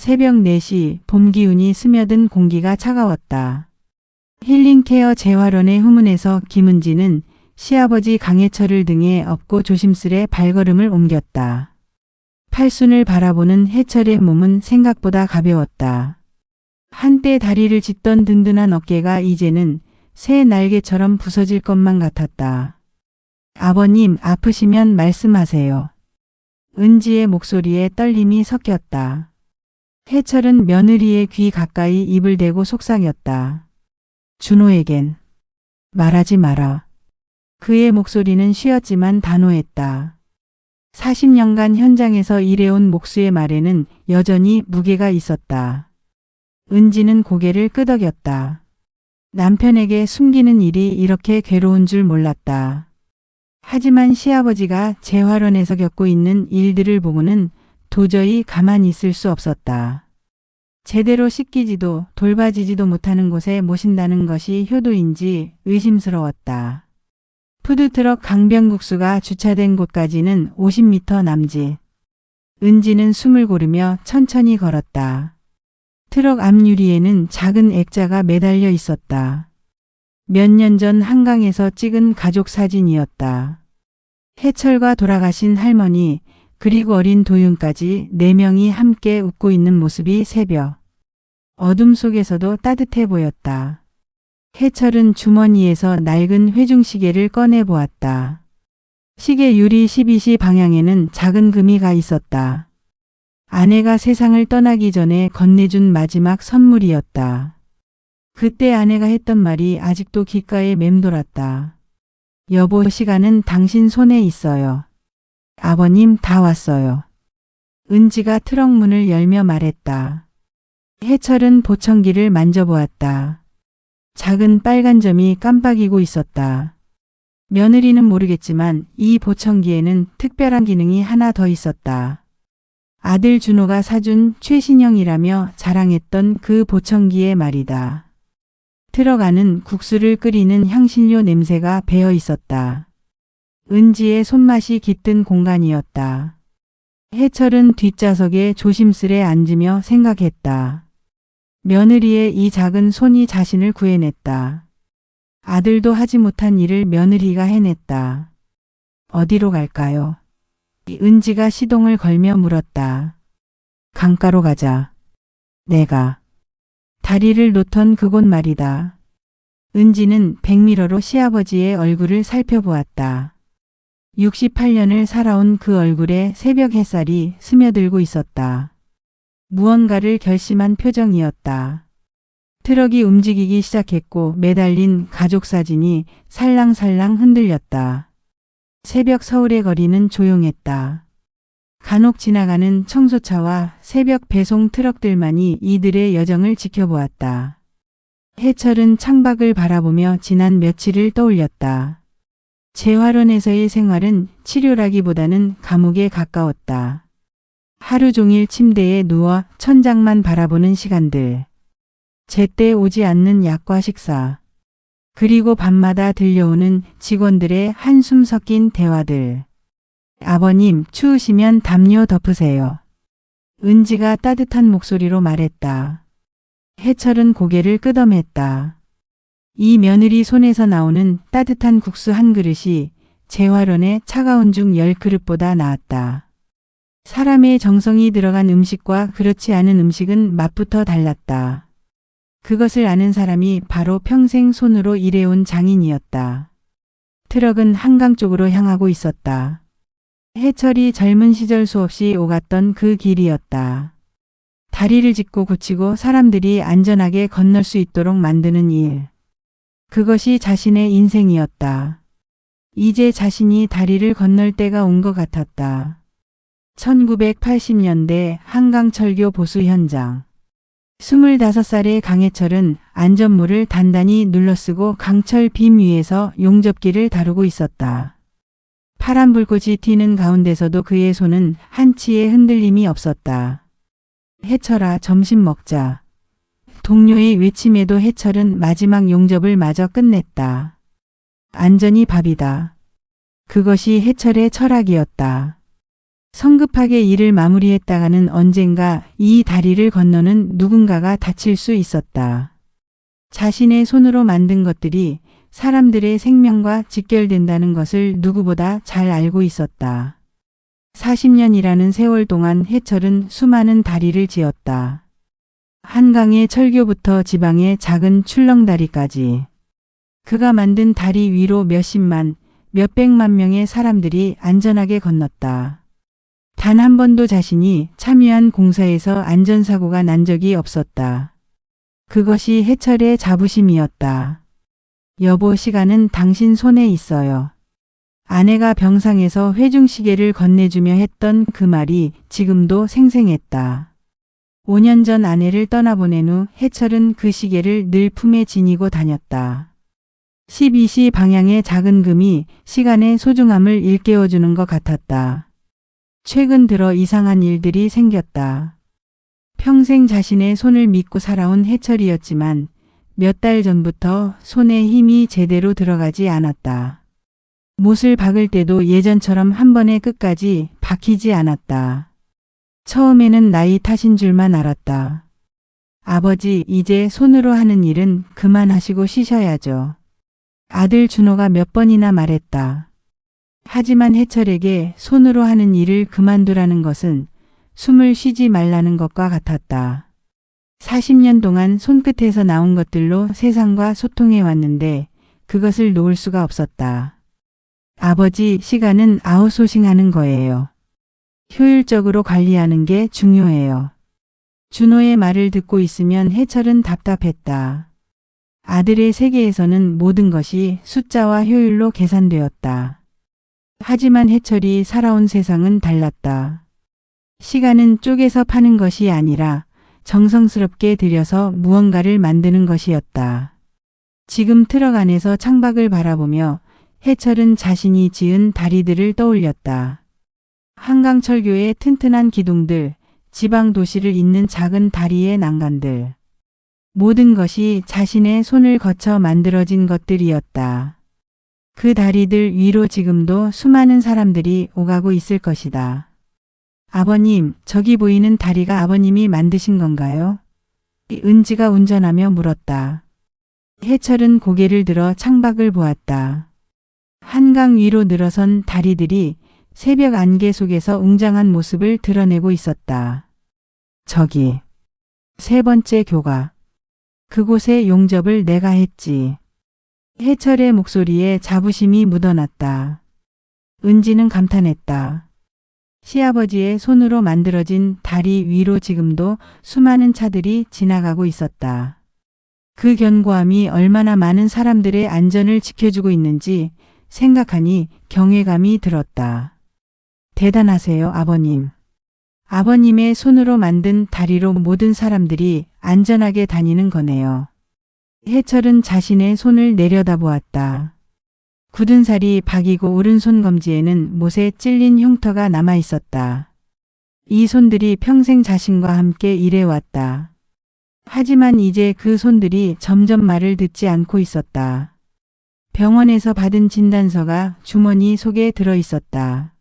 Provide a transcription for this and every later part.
새벽 4시 봄 기운이 스며든 공기가 차가웠다. 힐링케어 재활원의 후문에서 김은지는 시아버지 강해철을 등에 업고 조심스레 발걸음을 옮겼다. 팔순을 바라보는 해철의 몸은 생각보다 가벼웠다. 한때 다리를 찢던 든든한 어깨가 이제는 새 날개처럼 부서질 것만 같았다. 아버님, 아프시면 말씀하세요. 은지의 목소리에 떨림이 섞였다. 해철은 며느리의 귀 가까이 입을 대고 속삭였다. 준호에겐 말하지 마라. 그의 목소리는 쉬었지만 단호했다. 40년간 현장에서 일해온 목수의 말에는 여전히 무게가 있었다. 은지는 고개를 끄덕였다. 남편에게 숨기는 일이 이렇게 괴로운 줄 몰랐다. 하지만 시아버지가 재활원에서 겪고 있는 일들을 보고는 도저히 가만히 있을 수 없었다. 제대로 씻기지도 돌봐지지도 못하는 곳에 모신다는 것이 효도인지 의심스러웠다. 푸드트럭 강병국수가 주차된 곳까지는 50m 남짓. 은지는 숨을 고르며 천천히 걸었다. 트럭 앞유리에는 작은 액자가 매달려 있었다. 몇 년 전 한강에서 찍은 가족 사진이었다. 해철과 돌아가신 할머니 그리고 어린 도윤까지 4명이 함께 웃고 있는 모습이 새벽 어둠 속에서도 따뜻해 보였다. 해철은 주머니에서 낡은 회중시계를 꺼내 보았다. 시계 유리 12시 방향에는 작은 금이가 있었다. 아내가 세상을 떠나기 전에 건네준 마지막 선물이었다. 그때 아내가 했던 말이 아직도 귓가에 맴돌았다. 여보, 시간은 당신 손에 있어요. 아버님, 다 왔어요. 은지가 트럭 문을 열며 말했다. 해철은 보청기를 만져보았다. 작은 빨간 점이 깜빡이고 있었다. 며느리는 모르겠지만 이 보청기에는 특별한 기능이 하나 더 있었다. 아들 준호가 사준 최신형이라며 자랑했던 그 보청기의 말이다. 트럭 안은 국수를 끓이는 향신료 냄새가 배어 있었다. 은지의 손맛이 깃든 공간이었다. 해철은 뒷좌석에 조심스레 앉으며 생각했다. 며느리의 이 작은 손이 자신을 구해냈다. 아들도 하지 못한 일을 며느리가 해냈다. 어디로 갈까요? 은지가 시동을 걸며 물었다. 강가로 가자. 내가. 다리를 놓던 그곳 말이다. 은지는 백미러로 시아버지의 얼굴을 살펴보았다. 68년을 살아온 그 얼굴에 새벽 햇살이 스며들고 있었다. 무언가를 결심한 표정이었다. 트럭이 움직이기 시작했고 매달린 가족 사진이 살랑살랑 흔들렸다. 새벽 서울의 거리는 조용했다. 간혹 지나가는 청소차와 새벽 배송 트럭들만이 이들의 여정을 지켜보았다. 해철은 창밖을 바라보며 지난 며칠을 떠올렸다. 재활원에서의 생활은 치료라기보다는 감옥에 가까웠다. 하루 종일 침대에 누워 천장만 바라보는 시간들. 제때 오지 않는 약과 식사. 그리고 밤마다 들려오는 직원들의 한숨 섞인 대화들. 아버님, 추우시면 담요 덮으세요. 은지가 따뜻한 목소리로 말했다. 해철은 고개를 끄덕였다. 이 며느리 손에서 나오는 따뜻한 국수 한 그릇이 재활원의 차가운 죽 10그릇보다 나았다. 사람의 정성이 들어간 음식과 그렇지 않은 음식은 맛부터 달랐다. 그것을 아는 사람이 바로 평생 손으로 일해온 장인이었다. 트럭은 한강 쪽으로 향하고 있었다. 해철이 젊은 시절 수없이 오갔던 그 길이었다. 다리를 짚고 고치고 사람들이 안전하게 건널 수 있도록 만드는 일. 그것이 자신의 인생이었다. 이제 자신이 다리를 건널 때가 온 것 같았다. 1980년대 한강철교 보수 현장. 25살의 강해철은 안전모를 단단히 눌러쓰고 강철 빔 위에서 용접기를 다루고 있었다. 파란 불꽃이 튀는 가운데서도 그의 손은 한치의 흔들림이 없었다. 해철아, 점심 먹자. 동료의 외침에도 해철은 마지막 용접을 마저 끝냈다. 안전이 밥이다. 그것이 해철의 철학이었다. 성급하게 일을 마무리했다가는 언젠가 이 다리를 건너는 누군가가 다칠 수 있었다. 자신의 손으로 만든 것들이 사람들의 생명과 직결된다는 것을 누구보다 잘 알고 있었다. 40년이라는 세월 동안 해철은 수많은 다리를 지었다. 한강의 철교부터 지방의 작은 출렁다리까지. 그가 만든 다리 위로 몇십만, 몇백만 명의 사람들이 안전하게 건넜다. 단 한 번도 자신이 참여한 공사에서 안전사고가 난 적이 없었다. 그것이 해철의 자부심이었다. 여보, 시간은 당신 손에 있어요. 아내가 병상에서 회중시계를 건네주며 했던 그 말이 지금도 생생했다. 5년 전 아내를 떠나보낸 후 해철은 그 시계를 늘 품에 지니고 다녔다. 12시 방향의 작은 금이 시간의 소중함을 일깨워주는 것 같았다. 최근 들어 이상한 일들이 생겼다. 평생 자신의 손을 믿고 살아온 해철이었지만 몇 달 전부터 손에 힘이 제대로 들어가지 않았다. 못을 박을 때도 예전처럼 한 번에 끝까지 박히지 않았다. 처음에는 나이 탓인 줄만 알았다. 아버지, 이제 손으로 하는 일은 그만하시고 쉬셔야죠. 아들 준호가 몇 번이나 말했다. 하지만 해철에게 손으로 하는 일을 그만두라는 것은 숨을 쉬지 말라는 것과 같았다. 40년 동안 손끝에서 나온 것들로 세상과 소통해 왔는데 그것을 놓을 수가 없었다. 아버지, 시간은 아웃소싱하는 거예요. 효율적으로 관리하는 게 중요해요. 준호의 말을 듣고 있으면 해철은 답답했다. 아들의 세계에서는 모든 것이 숫자와 효율로 계산되었다. 하지만 해철이 살아온 세상은 달랐다. 시간은 쪼개서 파는 것이 아니라 정성스럽게 들여서 무언가를 만드는 것이었다. 지금 트럭 안에서 창밖을 바라보며 해철은 자신이 지은 다리들을 떠올렸다. 한강철교의 튼튼한 기둥들, 지방 도시를 잇는 작은 다리의 난간들. 모든 것이 자신의 손을 거쳐 만들어진 것들이었다. 그 다리들 위로 지금도 수많은 사람들이 오가고 있을 것이다. 아버님, 저기 보이는 다리가 아버님이 만드신 건가요? 은지가 운전하며 물었다. 해철은 고개를 들어 창밖을 보았다. 한강 위로 늘어선 다리들이 새벽 안개 속에서 웅장한 모습을 드러내고 있었다. 저기, 세 번째 교가. 그곳에 용접을 내가 했지. 해철의 목소리에 자부심이 묻어났다. 은지는 감탄했다. 시아버지의 손으로 만들어진 다리 위로 지금도 수많은 차들이 지나가고 있었다. 그 견고함이 얼마나 많은 사람들의 안전을 지켜주고 있는지 생각하니 경외감이 들었다. 대단하세요, 아버님. 아버님의 손으로 만든 다리로 모든 사람들이 안전하게 다니는 거네요. 해철은 자신의 손을 내려다보았다. 굳은 살이 박이고 오른손 검지에는 못에 찔린 흉터가 남아 있었다. 이 손들이 평생 자신과 함께 일해왔다. 하지만 이제 그 손들이 점점 말을 듣지 않고 있었다. 병원에서 받은 진단서가 주머니 속에 들어 있었다.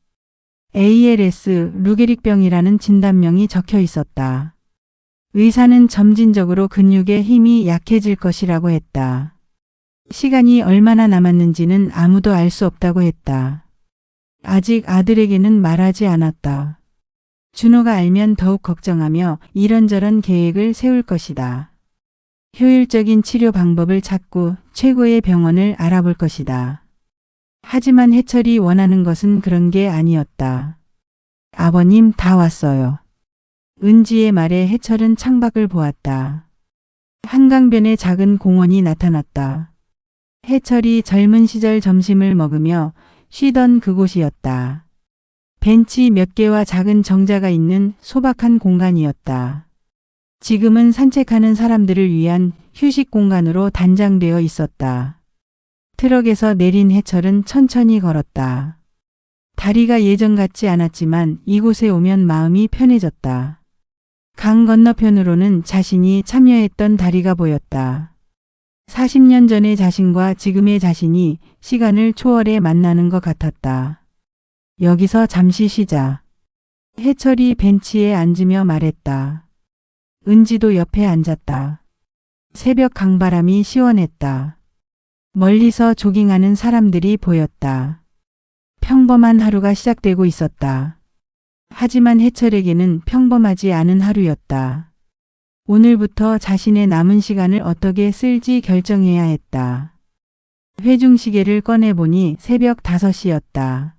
ALS 루게릭병이라는 진단명이 적혀 있었다. 의사는 점진적으로 근육의 힘이 약해질 것이라고 했다. 시간이 얼마나 남았는지는 아무도 알 수 없다고 했다. 아직 아들에게는 말하지 않았다. 준호가 알면 더욱 걱정하며 이런저런 계획을 세울 것이다. 효율적인 치료 방법을 찾고 최고의 병원을 알아볼 것이다. 하지만 해철이 원하는 것은 그런 게 아니었다. 아버님, 다 왔어요. 은지의 말에 해철은 창밖을 보았다. 한강변에 작은 공원이 나타났다. 해철이 젊은 시절 점심을 먹으며 쉬던 그곳이었다. 벤치 몇 개와 작은 정자가 있는 소박한 공간이었다. 지금은 산책하는 사람들을 위한 휴식 공간으로 단장되어 있었다. 트럭에서 내린 해철은 천천히 걸었다. 다리가 예전 같지 않았지만 이곳에 오면 마음이 편해졌다. 강 건너편으로는 자신이 참여했던 다리가 보였다. 40년 전의 자신과 지금의 자신이 시간을 초월해 만나는 것 같았다. 여기서 잠시 쉬자. 해철이 벤치에 앉으며 말했다. 은지도 옆에 앉았다. 새벽 강바람이 시원했다. 멀리서 조깅하는 사람들이 보였다. 평범한 하루가 시작되고 있었다. 하지만 해철에게는 평범하지 않은 하루였다. 오늘부터 자신의 남은 시간을 어떻게 쓸지 결정해야 했다. 회중시계를 꺼내보니 새벽 5시였다.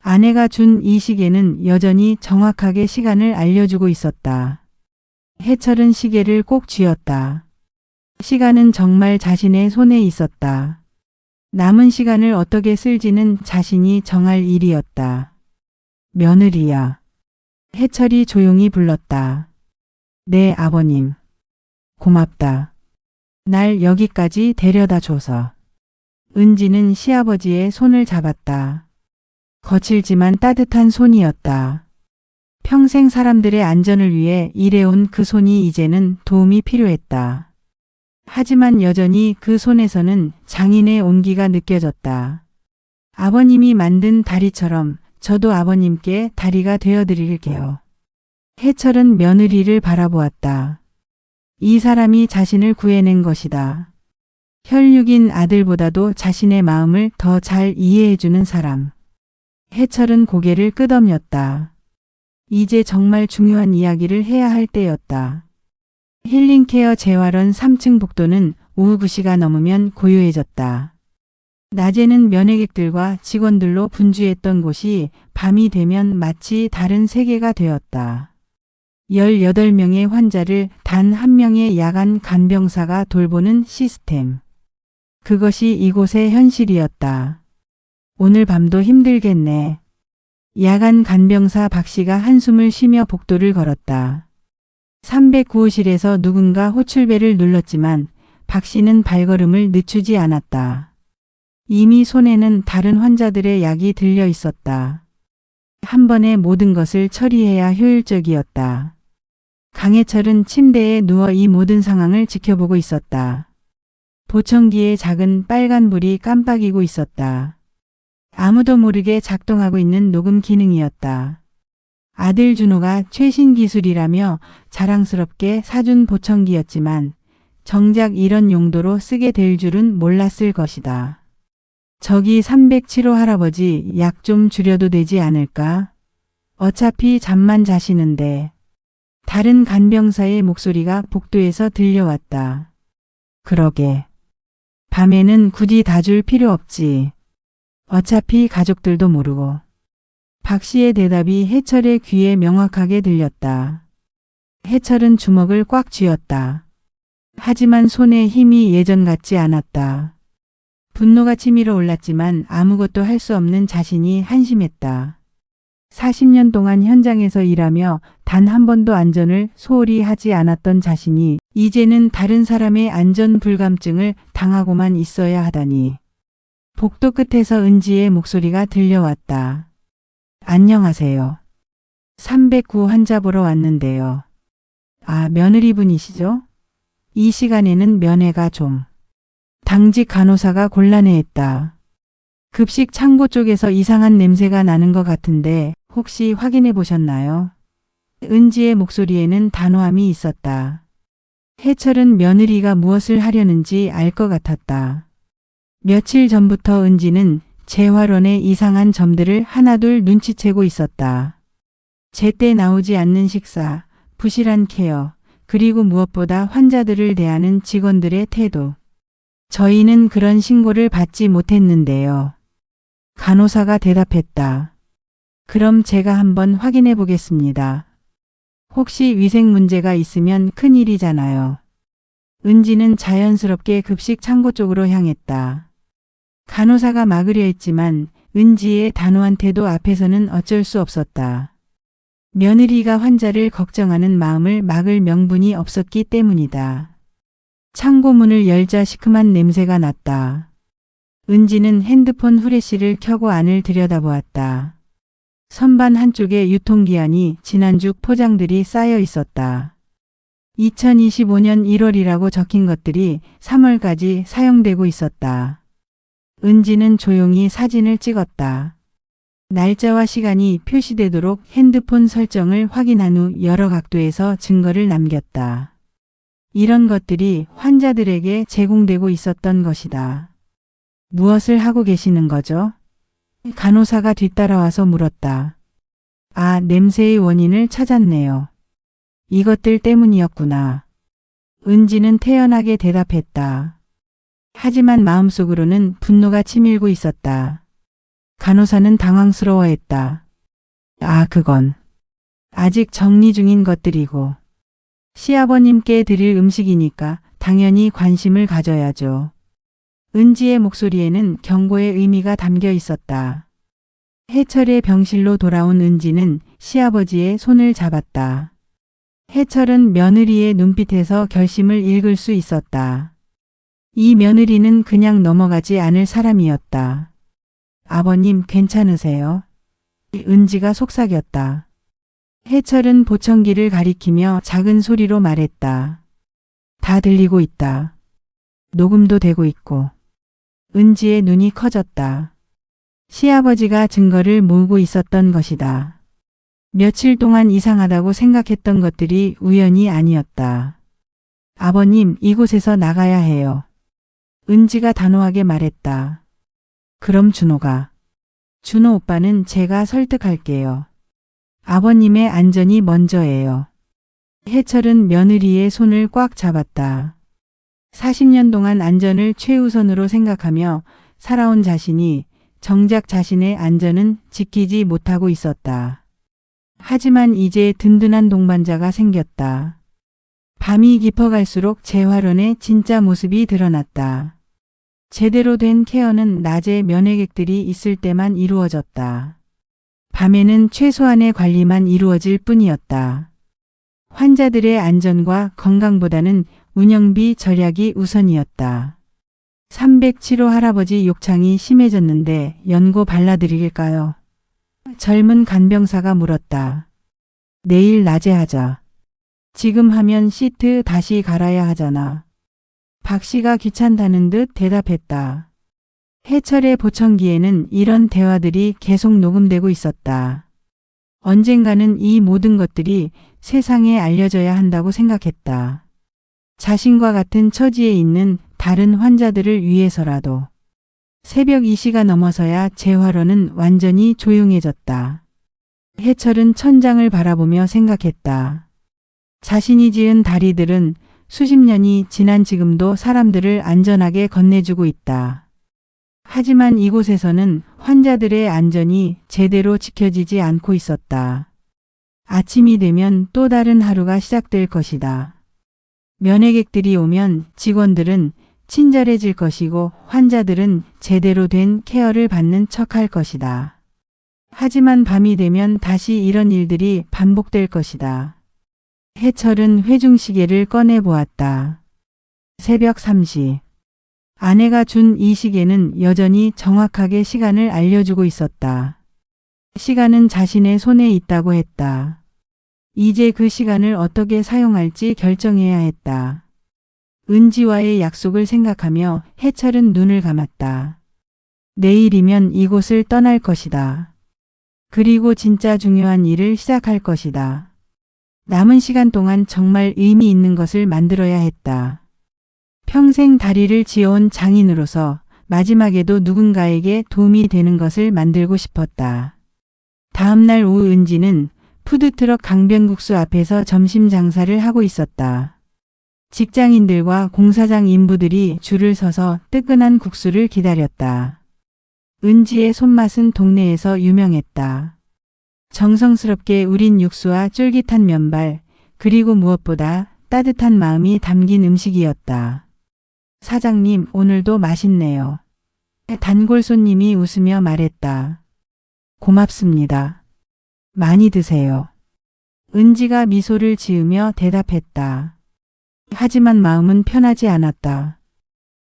아내가 준 이 시계는 여전히 정확하게 시간을 알려주고 있었다. 해철은 시계를 꼭 쥐었다. 시간은 정말 자신의 손에 있었다. 남은 시간을 어떻게 쓸지는 자신이 정할 일이었다. 며느리야. 해철이 조용히 불렀다. 네, 아버님. 고맙다. 날 여기까지 데려다 줘서. 은지는 시아버지의 손을 잡았다. 거칠지만 따뜻한 손이었다. 평생 사람들의 안전을 위해 일해온 그 손이 이제는 도움이 필요했다. 하지만 여전히 그 손에서는 장인의 온기가 느껴졌다. 아버님이 만든 다리처럼 저도 아버님께 다리가 되어드릴게요. 해철은 며느리를 바라보았다. 이 사람이 자신을 구해낸 것이다. 혈육인 아들보다도 자신의 마음을 더 잘 이해해주는 사람. 해철은 고개를 끄덕였다. 이제 정말 중요한 이야기를 해야 할 때였다. 힐링케어 재활원 3층 복도는 오후 9시가 넘으면 고요해졌다. 낮에는 면회객들과 직원들로 분주했던 곳이 밤이 되면 마치 다른 세계가 되었다. 18명의 환자를 단 한 명의 야간 간병사가 돌보는 시스템. 그것이 이곳의 현실이었다. 오늘 밤도 힘들겠네. 야간 간병사 박 씨가 한숨을 쉬며 복도를 걸었다. 309호실에서 누군가 호출벨을 눌렀지만 박 씨는 발걸음을 늦추지 않았다. 이미 손에는 다른 환자들의 약이 들려 있었다. 한 번에 모든 것을 처리해야 효율적이었다. 강해철은 침대에 누워 이 모든 상황을 지켜보고 있었다. 보청기에 작은 빨간 불이 깜빡이고 있었다. 아무도 모르게 작동하고 있는 녹음 기능이었다. 아들 준호가 최신 기술이라며 자랑스럽게 사준 보청기였지만 정작 이런 용도로 쓰게 될 줄은 몰랐을 것이다. 저기 307호 할아버지 약 좀 줄여도 되지 않을까? 어차피 잠만 자시는데. 다른 간병사의 목소리가 복도에서 들려왔다. 그러게. 밤에는 굳이 다 줄 필요 없지. 어차피 가족들도 모르고. 박 씨의 대답이 해철의 귀에 명확하게 들렸다. 해철은 주먹을 꽉 쥐었다. 하지만 손에 힘이 예전 같지 않았다. 분노가 치밀어 올랐지만 아무것도 할 수 없는 자신이 한심했다. 40년 동안 현장에서 일하며 단 한 번도 안전을 소홀히 하지 않았던 자신이 이제는 다른 사람의 안전 불감증을 당하고만 있어야 하다니. 복도 끝에서 은지의 목소리가 들려왔다. 안녕하세요. 309 환자 보러 왔는데요. 아, 며느리분이시죠? 이 시간에는 면회가 좀. 당직 간호사가 곤란해했다. 급식 창고 쪽에서 이상한 냄새가 나는 것 같은데 혹시 확인해 보셨나요? 은지의 목소리에는 단호함이 있었다. 해철은 며느리가 무엇을 하려는지 알 것 같았다. 며칠 전부터 은지는 재활원의 이상한 점들을 하나둘 눈치채고 있었다. 제때 나오지 않는 식사, 부실한 케어, 그리고 무엇보다 환자들을 대하는 직원들의 태도. 저희는 그런 신고를 받지 못했는데요. 간호사가 대답했다. 그럼 제가 한번 확인해 보겠습니다. 혹시 위생 문제가 있으면 큰일이잖아요. 은지는 자연스럽게 급식 창고 쪽으로 향했다. 간호사가 막으려 했지만 은지의 단호한 태도 앞에서는 어쩔 수 없었다. 며느리가 환자를 걱정하는 마음을 막을 명분이 없었기 때문이다. 창고 문을 열자 시큼한 냄새가 났다. 은지는 핸드폰 후레쉬를 켜고 안을 들여다보았다. 선반 한쪽에 유통기한이 지난주 포장들이 쌓여 있었다. 2025년 1월이라고 적힌 것들이 3월까지 사용되고 있었다. 은지는 조용히 사진을 찍었다. 날짜와 시간이 표시되도록 핸드폰 설정을 확인한 후 여러 각도에서 증거를 남겼다. 이런 것들이 환자들에게 제공되고 있었던 것이다. 무엇을 하고 계시는 거죠? 간호사가 뒤따라와서 물었다. 아, 냄새의 원인을 찾았네요. 이것들 때문이었구나. 은지는 태연하게 대답했다. 하지만 마음속으로는 분노가 치밀고 있었다. 간호사는 당황스러워했다. 아, 그건 아직 정리 중인 것들이고 시아버님께 드릴 음식이니까 당연히 관심을 가져야죠. 은지의 목소리에는 경고의 의미가 담겨 있었다. 해철의 병실로 돌아온 은지는 시아버지의 손을 잡았다. 해철은 며느리의 눈빛에서 결심을 읽을 수 있었다. 이 며느리는 그냥 넘어가지 않을 사람이었다. 아버님 괜찮으세요? 은지가 속삭였다. 해철은 보청기를 가리키며 작은 소리로 말했다. 다 들리고 있다. 녹음도 되고 있고. 은지의 눈이 커졌다. 시아버지가 증거를 모으고 있었던 것이다. 며칠 동안 이상하다고 생각했던 것들이 우연이 아니었다. 아버님, 이곳에서 나가야 해요. 은지가 단호하게 말했다. 그럼 준호가. 준호 오빠는 제가 설득할게요. 아버님의 안전이 먼저예요. 해철은 며느리의 손을 꽉 잡았다. 40년 동안 안전을 최우선으로 생각하며 살아온 자신이 정작 자신의 안전은 지키지 못하고 있었다. 하지만 이제 든든한 동반자가 생겼다. 밤이 깊어갈수록 재활원의 진짜 모습이 드러났다. 제대로 된 케어는 낮에 면회객들이 있을 때만 이루어졌다. 밤에는 최소한의 관리만 이루어질 뿐이었다. 환자들의 안전과 건강보다는 운영비 절약이 우선이었다. 307호 할아버지 욕창이 심해졌는데 연고 발라드릴까요? 젊은 간병사가 물었다. 내일 낮에 하자. 지금 하면 시트 다시 갈아야 하잖아. 박 씨가 귀찮다는 듯 대답했다. 해철의 보청기에는 이런 대화들이 계속 녹음되고 있었다. 언젠가는 이 모든 것들이 세상에 알려져야 한다고 생각했다. 자신과 같은 처지에 있는 다른 환자들을 위해서라도. 새벽 2시가 넘어서야 재활원은 완전히 조용해졌다. 해철은 천장을 바라보며 생각했다. 자신이 지은 다리들은 수십 년이 지난 지금도 사람들을 안전하게 건네주고 있다. 하지만 이곳에서는 환자들의 안전이 제대로 지켜지지 않고 있었다. 아침이 되면 또 다른 하루가 시작될 것이다. 면회객들이 오면 직원들은 친절해질 것이고 환자들은 제대로 된 케어를 받는 척할 것이다. 하지만 밤이 되면 다시 이런 일들이 반복될 것이다. 해철은 회중시계를 꺼내 보았다. 새벽 3시. 아내가 준 이 시계는 여전히 정확하게 시간을 알려주고 있었다. 시간은 자신의 손에 있다고 했다. 이제 그 시간을 어떻게 사용할지 결정해야 했다. 은지와의 약속을 생각하며 해철은 눈을 감았다. 내일이면 이곳을 떠날 것이다. 그리고 진짜 중요한 일을 시작할 것이다. 남은 시간 동안 정말 의미 있는 것을 만들어야 했다. 평생 다리를 지어온 장인으로서 마지막에도 누군가에게 도움이 되는 것을 만들고 싶었다. 다음 날 오후 은지는 푸드트럭 강변국수 앞에서 점심 장사를 하고 있었다. 직장인들과 공사장 인부들이 줄을 서서 뜨끈한 국수를 기다렸다. 은지의 손맛은 동네에서 유명했다. 정성스럽게 우린 육수와 쫄깃한 면발, 그리고 무엇보다 따뜻한 마음이 담긴 음식이었다. 사장님, 오늘도 맛있네요. 단골 손님이 웃으며 말했다. 고맙습니다. 많이 드세요. 은지가 미소를 지으며 대답했다. 하지만 마음은 편하지 않았다.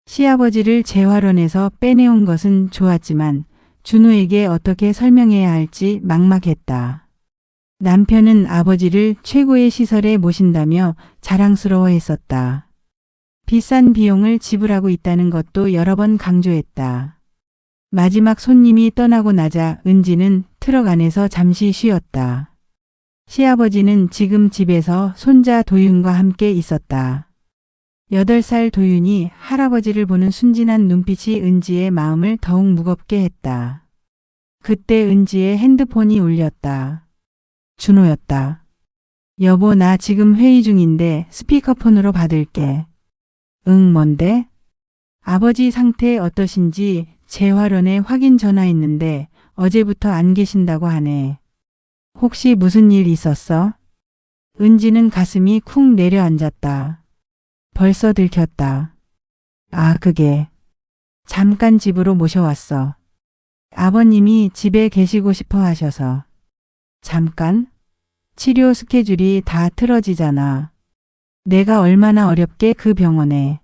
시아버지를 재활원에서 빼내온 것은 좋았지만 준호에게 어떻게 설명해야 할지 막막했다. 남편은 아버지를 최고의 시설에 모신다며 자랑스러워했었다. 비싼 비용을 지불하고 있다는 것도 여러 번 강조했다. 마지막 손님이 떠나고 나자 은지는 트럭 안에서 잠시 쉬었다. 시아버지는 지금 집에서 손자 도윤과 함께 있었다. 8살 도윤이 할아버지를 보는 순진한 눈빛이 은지의 마음을 더욱 무겁게 했다. 그때 은지의 핸드폰이 울렸다. 준호였다. 여보, 나 지금 회의 중인데 스피커폰으로 받을게. 응, 뭔데? 아버지 상태 어떠신지 재활원에 확인 전화했는데 어제부터 안 계신다고 하네. 혹시 무슨 일 있었어? 은지는 가슴이 쿵 내려앉았다. 벌써 들켰다. 아, 그게. 잠깐 집으로 모셔왔어. 아버님이 집에 계시고 싶어 하셔서. 잠깐? 치료 스케줄이 다 틀어지잖아. 내가 얼마나 어렵게 그 병원에.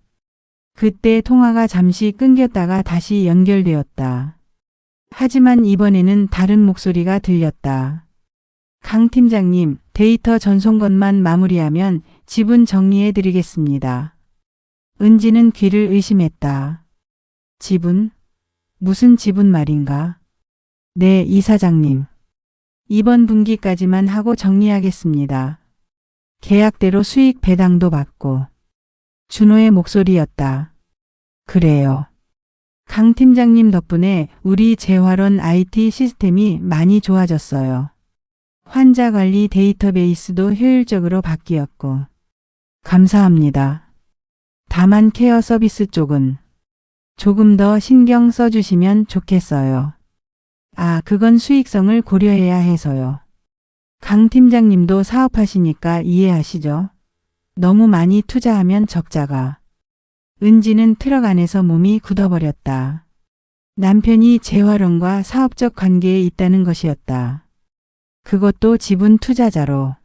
그때 통화가 잠시 끊겼다가 다시 연결되었다. 하지만 이번에는 다른 목소리가 들렸다. 강 팀장님, 데이터 전송 것만 마무리하면 지분 정리해 드리겠습니다. 은지는 귀를 의심했다. 지분? 무슨 지분 말인가? 네, 이사장님. 이번 분기까지만 하고 정리하겠습니다. 계약대로 수익 배당도 받고. 준호의 목소리였다. 그래요. 강 팀장님 덕분에 우리 재활원 IT 시스템이 많이 좋아졌어요. 환자 관리 데이터베이스도 효율적으로 바뀌었고. 감사합니다. 다만 케어 서비스 쪽은 조금 더 신경 써주시면 좋겠어요. 아, 그건 수익성을 고려해야 해서요. 강 팀장님도 사업하시니까 이해하시죠? 너무 많이 투자하면 적자가. 은지는 트럭 안에서 몸이 굳어버렸다. 남편이 재활원과 사업적 관계에 있다는 것이었다. 그것도 지분 투자자로.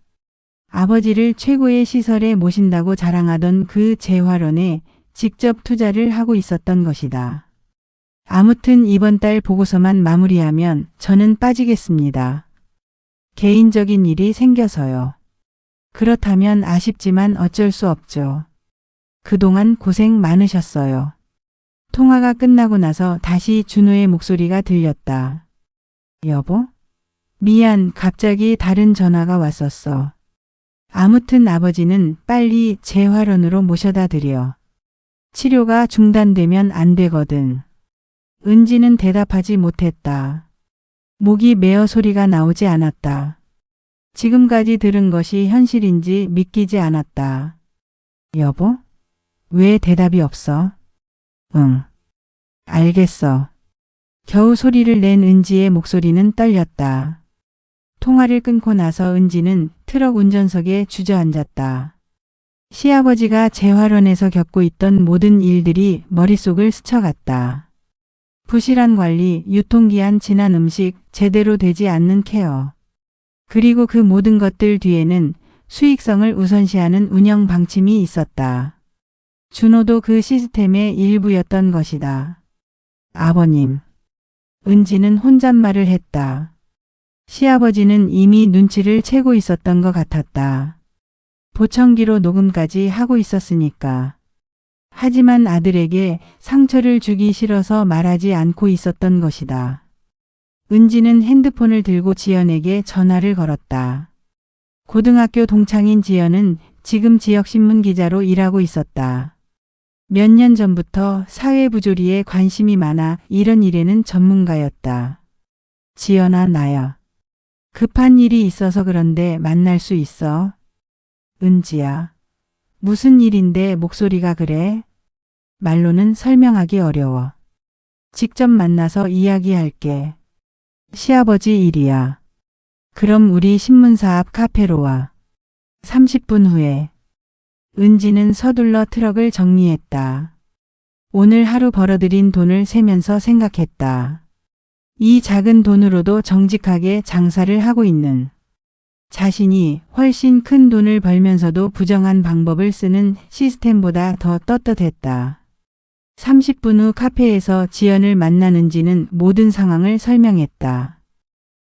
아버지를 최고의 시설에 모신다고 자랑하던 그 재활원에 직접 투자를 하고 있었던 것이다. 아무튼 이번 달 보고서만 마무리하면 저는 빠지겠습니다. 개인적인 일이 생겨서요. 그렇다면 아쉽지만 어쩔 수 없죠. 그동안 고생 많으셨어요. 통화가 끝나고 나서 다시 준호의 목소리가 들렸다. 여보? 미안, 갑자기 다른 전화가 왔었어. 아무튼 아버지는 빨리 재활원으로 모셔다 드려. 치료가 중단되면 안 되거든. 은지는 대답하지 못했다. 목이 메어 소리가 나오지 않았다. 지금까지 들은 것이 현실인지 믿기지 않았다. 여보? 왜 대답이 없어? 응. 알겠어. 겨우 소리를 낸 은지의 목소리는 떨렸다. 통화를 끊고 나서 은지는 트럭 운전석에 주저앉았다. 시아버지가 재활원에서 겪고 있던 모든 일들이 머릿속을 스쳐갔다. 부실한 관리, 유통기한 지난 음식, 제대로 되지 않는 케어. 그리고 그 모든 것들 뒤에는 수익성을 우선시하는 운영 방침이 있었다. 준호도 그 시스템의 일부였던 것이다. 아버님. 은지는 혼잣말을 했다. 시아버지는 이미 눈치를 채고 있었던 것 같았다. 보청기로 녹음까지 하고 있었으니까. 하지만 아들에게 상처를 주기 싫어서 말하지 않고 있었던 것이다. 은지는 핸드폰을 들고 지연에게 전화를 걸었다. 고등학교 동창인 지연은 지금 지역신문 기자로 일하고 있었다. 몇 년 전부터 사회부조리에 관심이 많아 이런 일에는 전문가였다. 지연아, 나야. 급한 일이 있어서 그런데 만날 수 있어? 은지야. 무슨 일인데 목소리가 그래? 말로는 설명하기 어려워. 직접 만나서 이야기할게. 시아버지 일이야. 그럼 우리 신문사 앞 카페로 와. 30분 후에. 은지는 서둘러 트럭을 정리했다. 오늘 하루 벌어들인 돈을 세면서 생각했다. 이 작은 돈으로도 정직하게 장사를 하고 있는 자신이 훨씬 큰 돈을 벌면서도 부정한 방법을 쓰는 시스템보다 더 떳떳했다. 30분 후 카페에서 지연을 만난 은지는 모든 상황을 설명했다.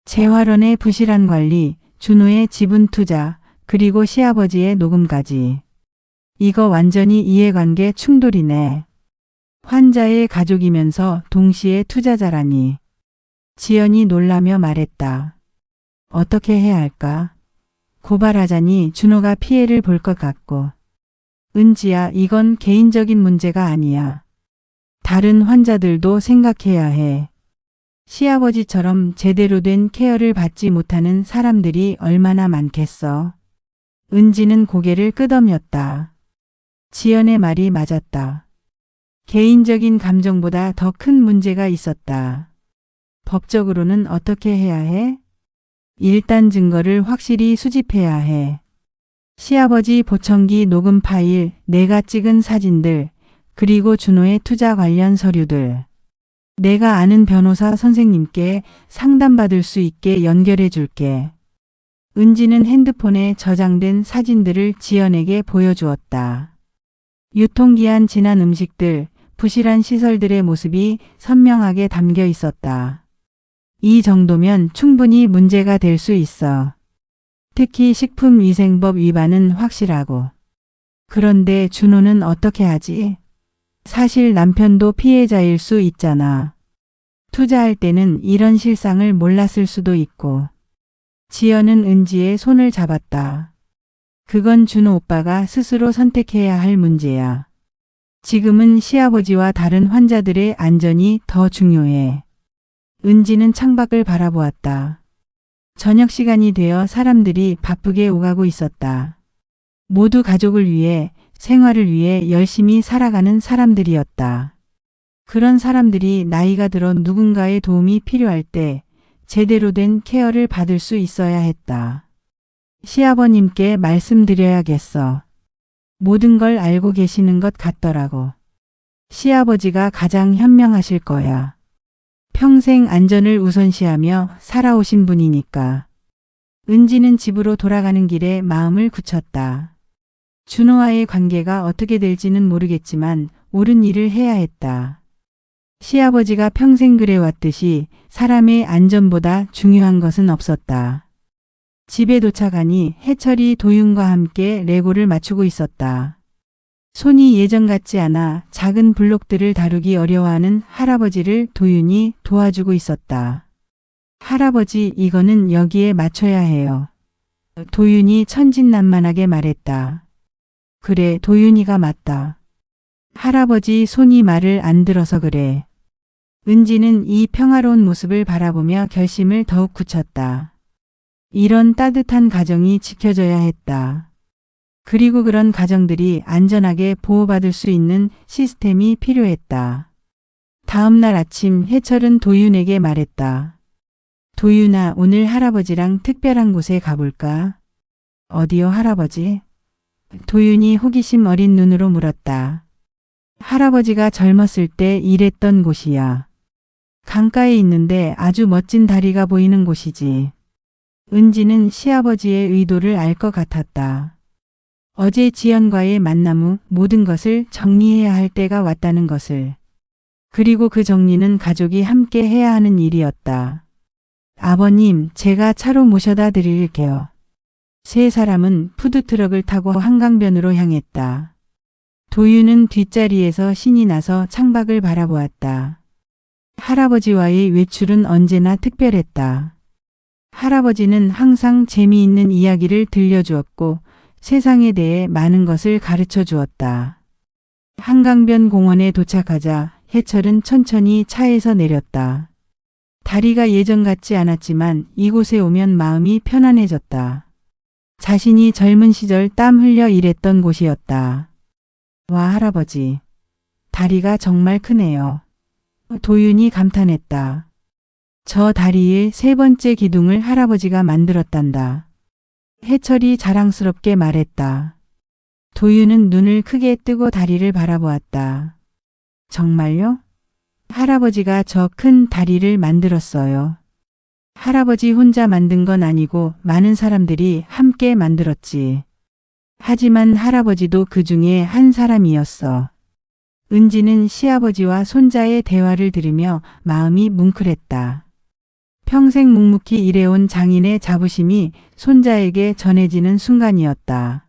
재활원의 부실한 관리, 준호의 지분 투자, 그리고 시아버지의 녹음까지. 이거 완전히 이해관계 충돌이네. 환자의 가족이면서 동시에 투자자라니. 지연이 놀라며 말했다. 어떻게 해야 할까? 고발하자니 준호가 피해를 볼 것 같고. 은지야, 이건 개인적인 문제가 아니야. 다른 환자들도 생각해야 해. 시아버지처럼 제대로 된 케어를 받지 못하는 사람들이 얼마나 많겠어. 은지는 고개를 끄덕였다. 지연의 말이 맞았다. 개인적인 감정보다 더 큰 문제가 있었다. 법적으로는 어떻게 해야 해? 일단 증거를 확실히 수집해야 해. 시아버지 보청기 녹음 파일, 내가 찍은 사진들, 그리고 준호의 투자 관련 서류들. 내가 아는 변호사 선생님께 상담받을 수 있게 연결해 줄게. 은지는 핸드폰에 저장된 사진들을 지연에게 보여주었다. 유통기한 지난 음식들, 부실한 시설들의 모습이 선명하게 담겨 있었다. 이 정도면 충분히 문제가 될 수 있어. 특히 식품위생법 위반은 확실하고. 그런데 준호는 어떻게 하지? 사실 남편도 피해자일 수 있잖아. 투자할 때는 이런 실상을 몰랐을 수도 있고. 지연은 은지의 손을 잡았다. 그건 준호 오빠가 스스로 선택해야 할 문제야. 지금은 시아버지와 다른 환자들의 안전이 더 중요해. 은지는 창밖을 바라보았다. 저녁 시간이 되어 사람들이 바쁘게 오가고 있었다. 모두 가족을 위해, 생활을 위해 열심히 살아가는 사람들이었다. 그런 사람들이 나이가 들어 누군가의 도움이 필요할 때 제대로 된 케어를 받을 수 있어야 했다. 시아버님께 말씀드려야겠어. 모든 걸 알고 계시는 것 같더라고. 시아버지가 가장 현명하실 거야. 평생 안전을 우선시하며 살아오신 분이니까. 은지는 집으로 돌아가는 길에 마음을 굳혔다. 준호와의 관계가 어떻게 될지는 모르겠지만 옳은 일을 해야 했다. 시아버지가 평생 그래왔듯이 사람의 안전보다 중요한 것은 없었다. 집에 도착하니 해철이 도윤과 함께 레고를 맞추고 있었다. 손이 예전 같지 않아 작은 블록들을 다루기 어려워하는 할아버지를 도윤이 도와주고 있었다. 할아버지, 이거는 여기에 맞춰야 해요. 도윤이 천진난만하게 말했다. 그래, 도윤이가 맞다. 할아버지 손이 말을 안 들어서 그래. 은지는 이 평화로운 모습을 바라보며 결심을 더욱 굳혔다. 이런 따뜻한 가정이 지켜져야 했다. 그리고 그런 가정들이 안전하게 보호받을 수 있는 시스템이 필요했다. 다음 날 아침 해철은 도윤에게 말했다. 도윤아, 오늘 할아버지랑 특별한 곳에 가볼까? 어디요, 할아버지? 도윤이 호기심 어린 눈으로 물었다. 할아버지가 젊었을 때 일했던 곳이야. 강가에 있는데 아주 멋진 다리가 보이는 곳이지. 은지는 시아버지의 의도를 알 것 같았다. 어제 지연과의 만남 후 모든 것을 정리해야 할 때가 왔다는 것을. 그리고 그 정리는 가족이 함께 해야 하는 일이었다. 아버님, 제가 차로 모셔다 드릴게요. 세 사람은 푸드트럭을 타고 한강변으로 향했다. 도윤은 뒷자리에서 신이 나서 창밖을 바라보았다. 할아버지와의 외출은 언제나 특별했다. 할아버지는 항상 재미있는 이야기를 들려주었고 세상에 대해 많은 것을 가르쳐 주었다. 한강변 공원에 도착하자 해철은 천천히 차에서 내렸다. 다리가 예전 같지 않았지만 이곳에 오면 마음이 편안해졌다. 자신이 젊은 시절 땀 흘려 일했던 곳이었다. 와, 할아버지. 다리가 정말 크네요. 도윤이 감탄했다. 저 다리의 세 번째 기둥을 할아버지가 만들었단다. 해철이 자랑스럽게 말했다. 도윤은 눈을 크게 뜨고 다리를 바라보았다. 정말요? 할아버지가 저 큰 다리를 만들었어요. 할아버지 혼자 만든 건 아니고 많은 사람들이 함께 만들었지. 하지만 할아버지도 그 중에 한 사람이었어. 은지는 시아버지와 손자의 대화를 들으며 마음이 뭉클했다. 평생 묵묵히 일해온 장인의 자부심이 손자에게 전해지는 순간이었다.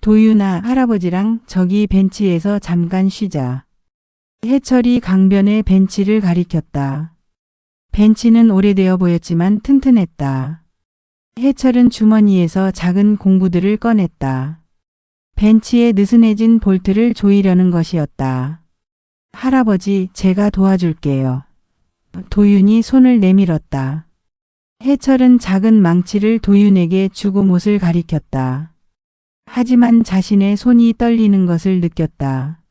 도윤아, 할아버지랑 저기 벤치에서 잠깐 쉬자. 해철이 강변의 벤치를 가리켰다. 벤치는 오래되어 보였지만 튼튼했다. 해철은 주머니에서 작은 공구들을 꺼냈다. 벤치에 느슨해진 볼트를 조이려는 것이었다. 할아버지, 제가 도와줄게요. 도윤이 손을 내밀었다. 해철은 작은 망치를 도윤에게 주고 못을 가리켰다. 하지만 자신의 손이 떨리는 것을 느꼈다.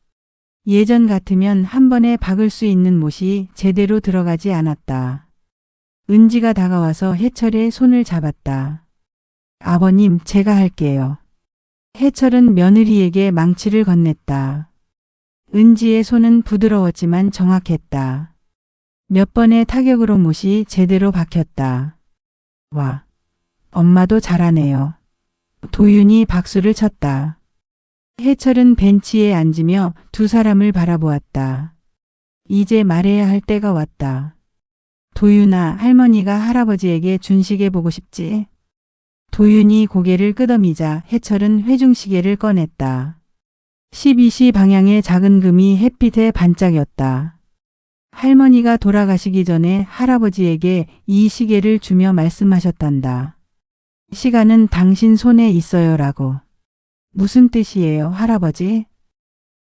예전 같으면 한 번에 박을 수 있는 못이 제대로 들어가지 않았다. 은지가 다가와서 해철의 손을 잡았다. 아버님, 제가 할게요. 해철은 며느리에게 망치를 건넸다. 은지의 손은 부드러웠지만 정확했다. 몇 번의 타격으로 못이 제대로 박혔다. 와, 엄마도 잘하네요. 도윤이 박수를 쳤다. 해철은 벤치에 앉으며 두 사람을 바라보았다. 이제 말해야 할 때가 왔다. 도윤아, 할머니가 할아버지에게 준 시계 보고 싶지? 도윤이 고개를 끄덕이자 해철은 회중시계를 꺼냈다. 12시 방향의 작은 금이 햇빛에 반짝였다. 할머니가 돌아가시기 전에 할아버지에게 이 시계를 주며 말씀하셨단다. 시간은 당신 손에 있어요라고. 무슨 뜻이에요, 할아버지?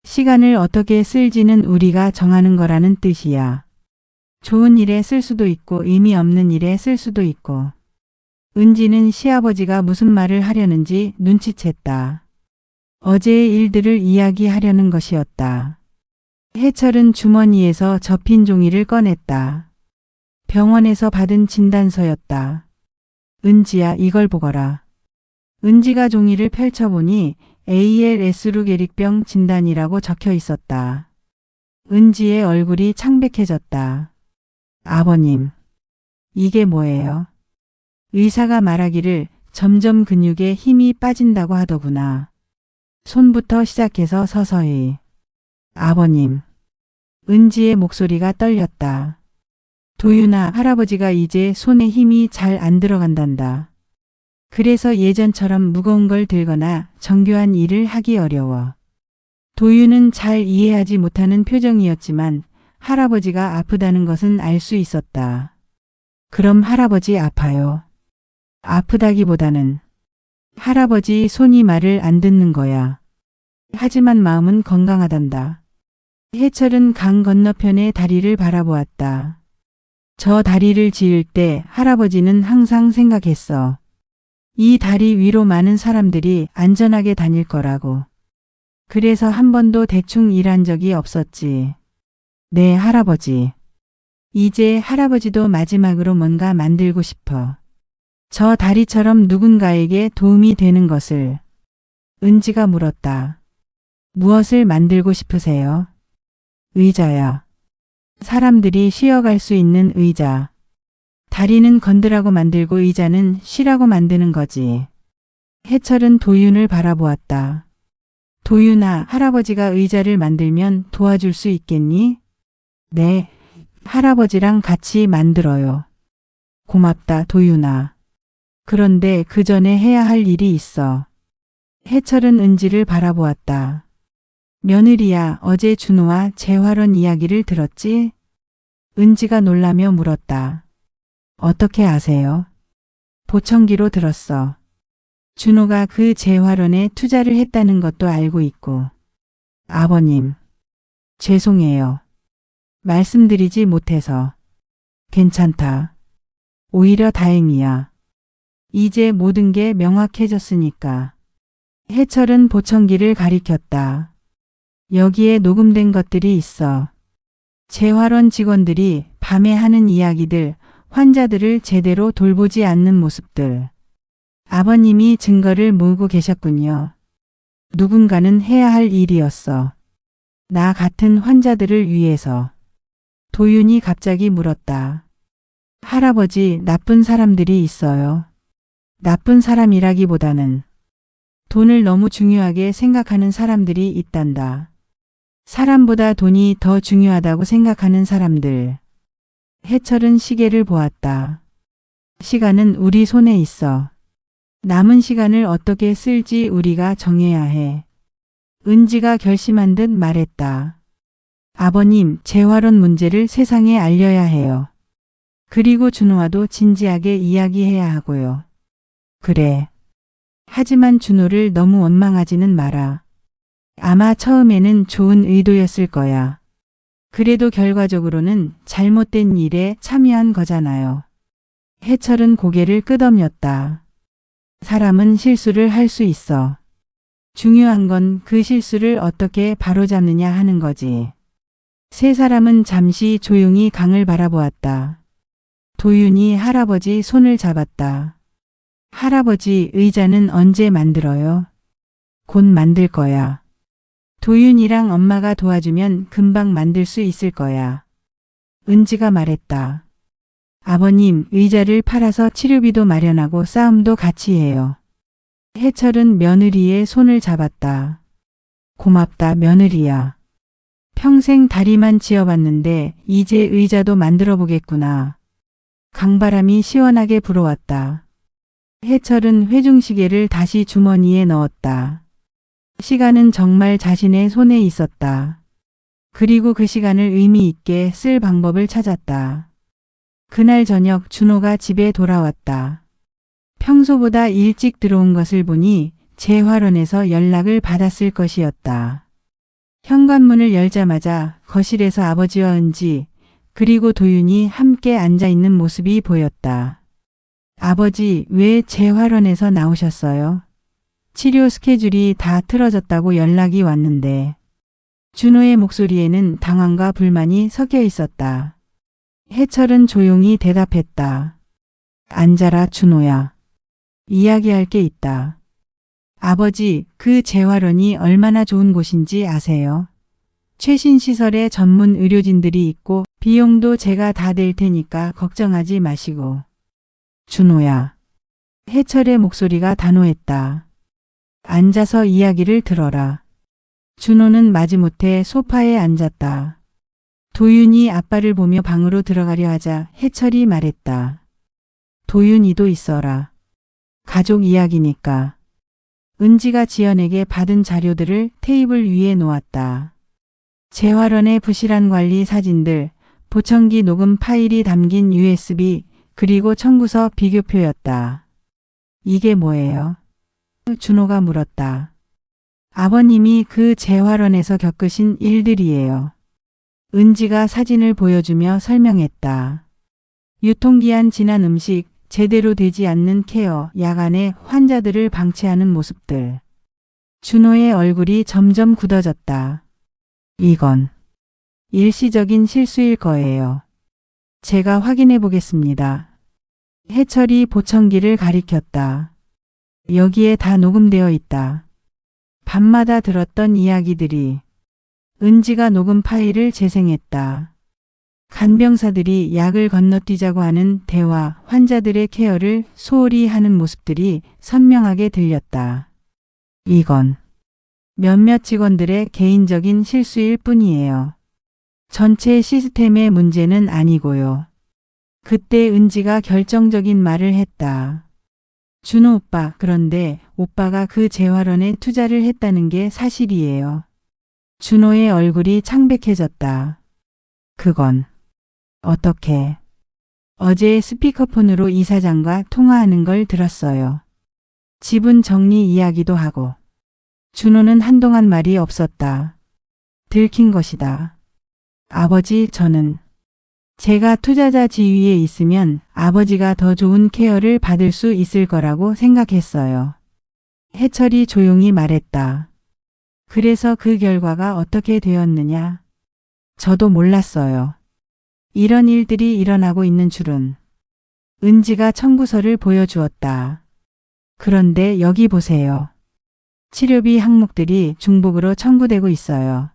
시간을 어떻게 쓸지는 우리가 정하는 거라는 뜻이야. 좋은 일에 쓸 수도 있고 의미 없는 일에 쓸 수도 있고. 은지는 시아버지가 무슨 말을 하려는지 눈치챘다. 어제의 일들을 이야기하려는 것이었다. 해철은 주머니에서 접힌 종이를 꺼냈다. 병원에서 받은 진단서였다. 은지야, 이걸 보거라. 은지가 종이를 펼쳐보니 ALS 루게릭병 진단이라고 적혀 있었다. 은지의 얼굴이 창백해졌다. 아버님, 이게 뭐예요? 의사가 말하기를 점점 근육에 힘이 빠진다고 하더구나. 손부터 시작해서 서서히. 아버님. 은지의 목소리가 떨렸다. 도윤아, 할아버지가 이제 손에 힘이 잘 안 들어간단다. 그래서 예전처럼 무거운 걸 들거나 정교한 일을 하기 어려워. 도윤은 잘 이해하지 못하는 표정이었지만 할아버지가 아프다는 것은 알 수 있었다. 그럼 할아버지 아파요. 아프다기보다는 할아버지 손이 말을 안 듣는 거야. 하지만 마음은 건강하단다. 해철은 강 건너편의 다리를 바라보았다. 저 다리를 지을 때 할아버지는 항상 생각했어. 이 다리 위로 많은 사람들이 안전하게 다닐 거라고. 그래서 한 번도 대충 일한 적이 없었지. 네, 할아버지. 이제 할아버지도 마지막으로 뭔가 만들고 싶어. 저 다리처럼 누군가에게 도움이 되는 것을. 은지가 물었다. 무엇을 만들고 싶으세요? 의자야. 사람들이 쉬어갈 수 있는 의자. 다리는 건드라고 만들고 의자는 쉬라고 만드는 거지. 해철은 도윤을 바라보았다. 도윤아, 할아버지가 의자를 만들면 도와줄 수 있겠니? 네, 할아버지랑 같이 만들어요. 고맙다, 도윤아. 그런데 그 전에 해야 할 일이 있어. 해철은 은지를 바라보았다. 며느리야, 어제 준호와 재활원 이야기를 들었지? 은지가 놀라며 물었다. 어떻게 아세요? 보청기로 들었어. 준호가 그 재활원에 투자를 했다는 것도 알고 있고. 아버님, 죄송해요. 말씀드리지 못해서. 괜찮다. 오히려 다행이야. 이제 모든 게 명확해졌으니까. 해철은 보청기를 가리켰다. 여기에 녹음된 것들이 있어. 재활원 직원들이 밤에 하는 이야기들, 환자들을 제대로 돌보지 않는 모습들. 아버님이 증거를 모으고 계셨군요. 누군가는 해야 할 일이었어. 나 같은 환자들을 위해서. 도윤이 갑자기 물었다. 할아버지, 나쁜 사람들이 있어요. 나쁜 사람이라기보다는 돈을 너무 중요하게 생각하는 사람들이 있단다. 사람보다 돈이 더 중요하다고 생각하는 사람들. 해철은 시계를 보았다. 시간은 우리 손에 있어. 남은 시간을 어떻게 쓸지 우리가 정해야 해. 은지가 결심한 듯 말했다. 아버님, 재활원 문제를 세상에 알려야 해요. 그리고 준호와도 진지하게 이야기해야 하고요. 그래. 하지만 준호를 너무 원망하지는 마라. 아마 처음에는 좋은 의도였을 거야. 그래도 결과적으로는 잘못된 일에 참여한 거잖아요. 해철은 고개를 끄덕였다. 사람은 실수를 할 수 있어. 중요한 건 그 실수를 어떻게 바로잡느냐 하는 거지. 세 사람은 잠시 조용히 강을 바라보았다. 도윤이 할아버지 손을 잡았다. 할아버지, 의자는 언제 만들어요? 곧 만들 거야. 도윤이랑 엄마가 도와주면 금방 만들 수 있을 거야. 은지가 말했다. 아버님, 의자를 팔아서 치료비도 마련하고 싸움도 같이 해요. 해철은 며느리의 손을 잡았다. 고맙다, 며느리야. 평생 다리만 지어봤는데 이제 의자도 만들어 보겠구나. 강바람이 시원하게 불어왔다. 해철은 회중시계를 다시 주머니에 넣었다. 시간은 정말 자신의 손에 있었다. 그리고 그 시간을 의미 있게 쓸 방법을 찾았다. 그날 저녁 준호가 집에 돌아왔다. 평소보다 일찍 들어온 것을 보니 재활원에서 연락을 받았을 것이었다. 현관문을 열자마자 거실에서 아버지와 은지 그리고 도윤이 함께 앉아있는 모습이 보였다. 아버지, 왜 재활원에서 나오셨어요? 치료 스케줄이 다 틀어졌다고 연락이 왔는데. 준호의 목소리에는 당황과 불만이 섞여 있었다. 해철은 조용히 대답했다. 앉아라, 준호야. 이야기할 게 있다. 아버지, 그 재활원이 얼마나 좋은 곳인지 아세요? 최신 시설에 전문 의료진들이 있고 비용도 제가 다 댈 테니까 걱정하지 마시고. 준호야. 해철의 목소리가 단호했다. 앉아서 이야기를 들어라. 준호는 마지못해 소파에 앉았다. 도윤이 아빠를 보며 방으로 들어가려 하자 해철이 말했다. 도윤이도 있어라. 가족 이야기니까. 은지가 지연에게 받은 자료들을 테이블 위에 놓았다. 재활원의 부실한 관리 사진들, 보청기 녹음 파일이 담긴 USB, 그리고 청구서 비교표였다. 이게 뭐예요? 준호가 물었다. 아버님이 그 재활원에서 겪으신 일들이에요. 은지가 사진을 보여주며 설명했다. 유통기한 지난 음식, 제대로 되지 않는 케어, 야간에 환자들을 방치하는 모습들. 준호의 얼굴이 점점 굳어졌다. 이건 일시적인 실수일 거예요. 제가 확인해 보겠습니다. 해철이 보청기를 가리켰다. 여기에 다 녹음되어 있다. 밤마다 들었던 이야기들이. 은지가 녹음 파일을 재생했다. 간병사들이 약을 건너뛰자고 하는 대화, 환자들의 케어를 소홀히 하는 모습들이 선명하게 들렸다. 이건 몇몇 직원들의 개인적인 실수일 뿐이에요. 전체 시스템의 문제는 아니고요. 그때 은지가 결정적인 말을 했다. 준호 오빠, 그런데 오빠가 그 재활원에 투자를 했다는 게 사실이에요. 준호의 얼굴이 창백해졌다. 그건 어떻게? 어제 스피커폰으로 이사장과 통화하는 걸 들었어요. 지분 정리 이야기도 하고. 준호는 한동안 말이 없었다. 들킨 것이다. 아버지, 저는 제가 투자자 지위에 있으면 아버지가 더 좋은 케어를 받을 수 있을 거라고 생각했어요. 해철이 조용히 말했다. 그래서 그 결과가 어떻게 되었느냐? 저도 몰랐어요. 이런 일들이 일어나고 있는 줄은. 은지가 청구서를 보여주었다. 그런데 여기 보세요. 치료비 항목들이 중복으로 청구되고 있어요.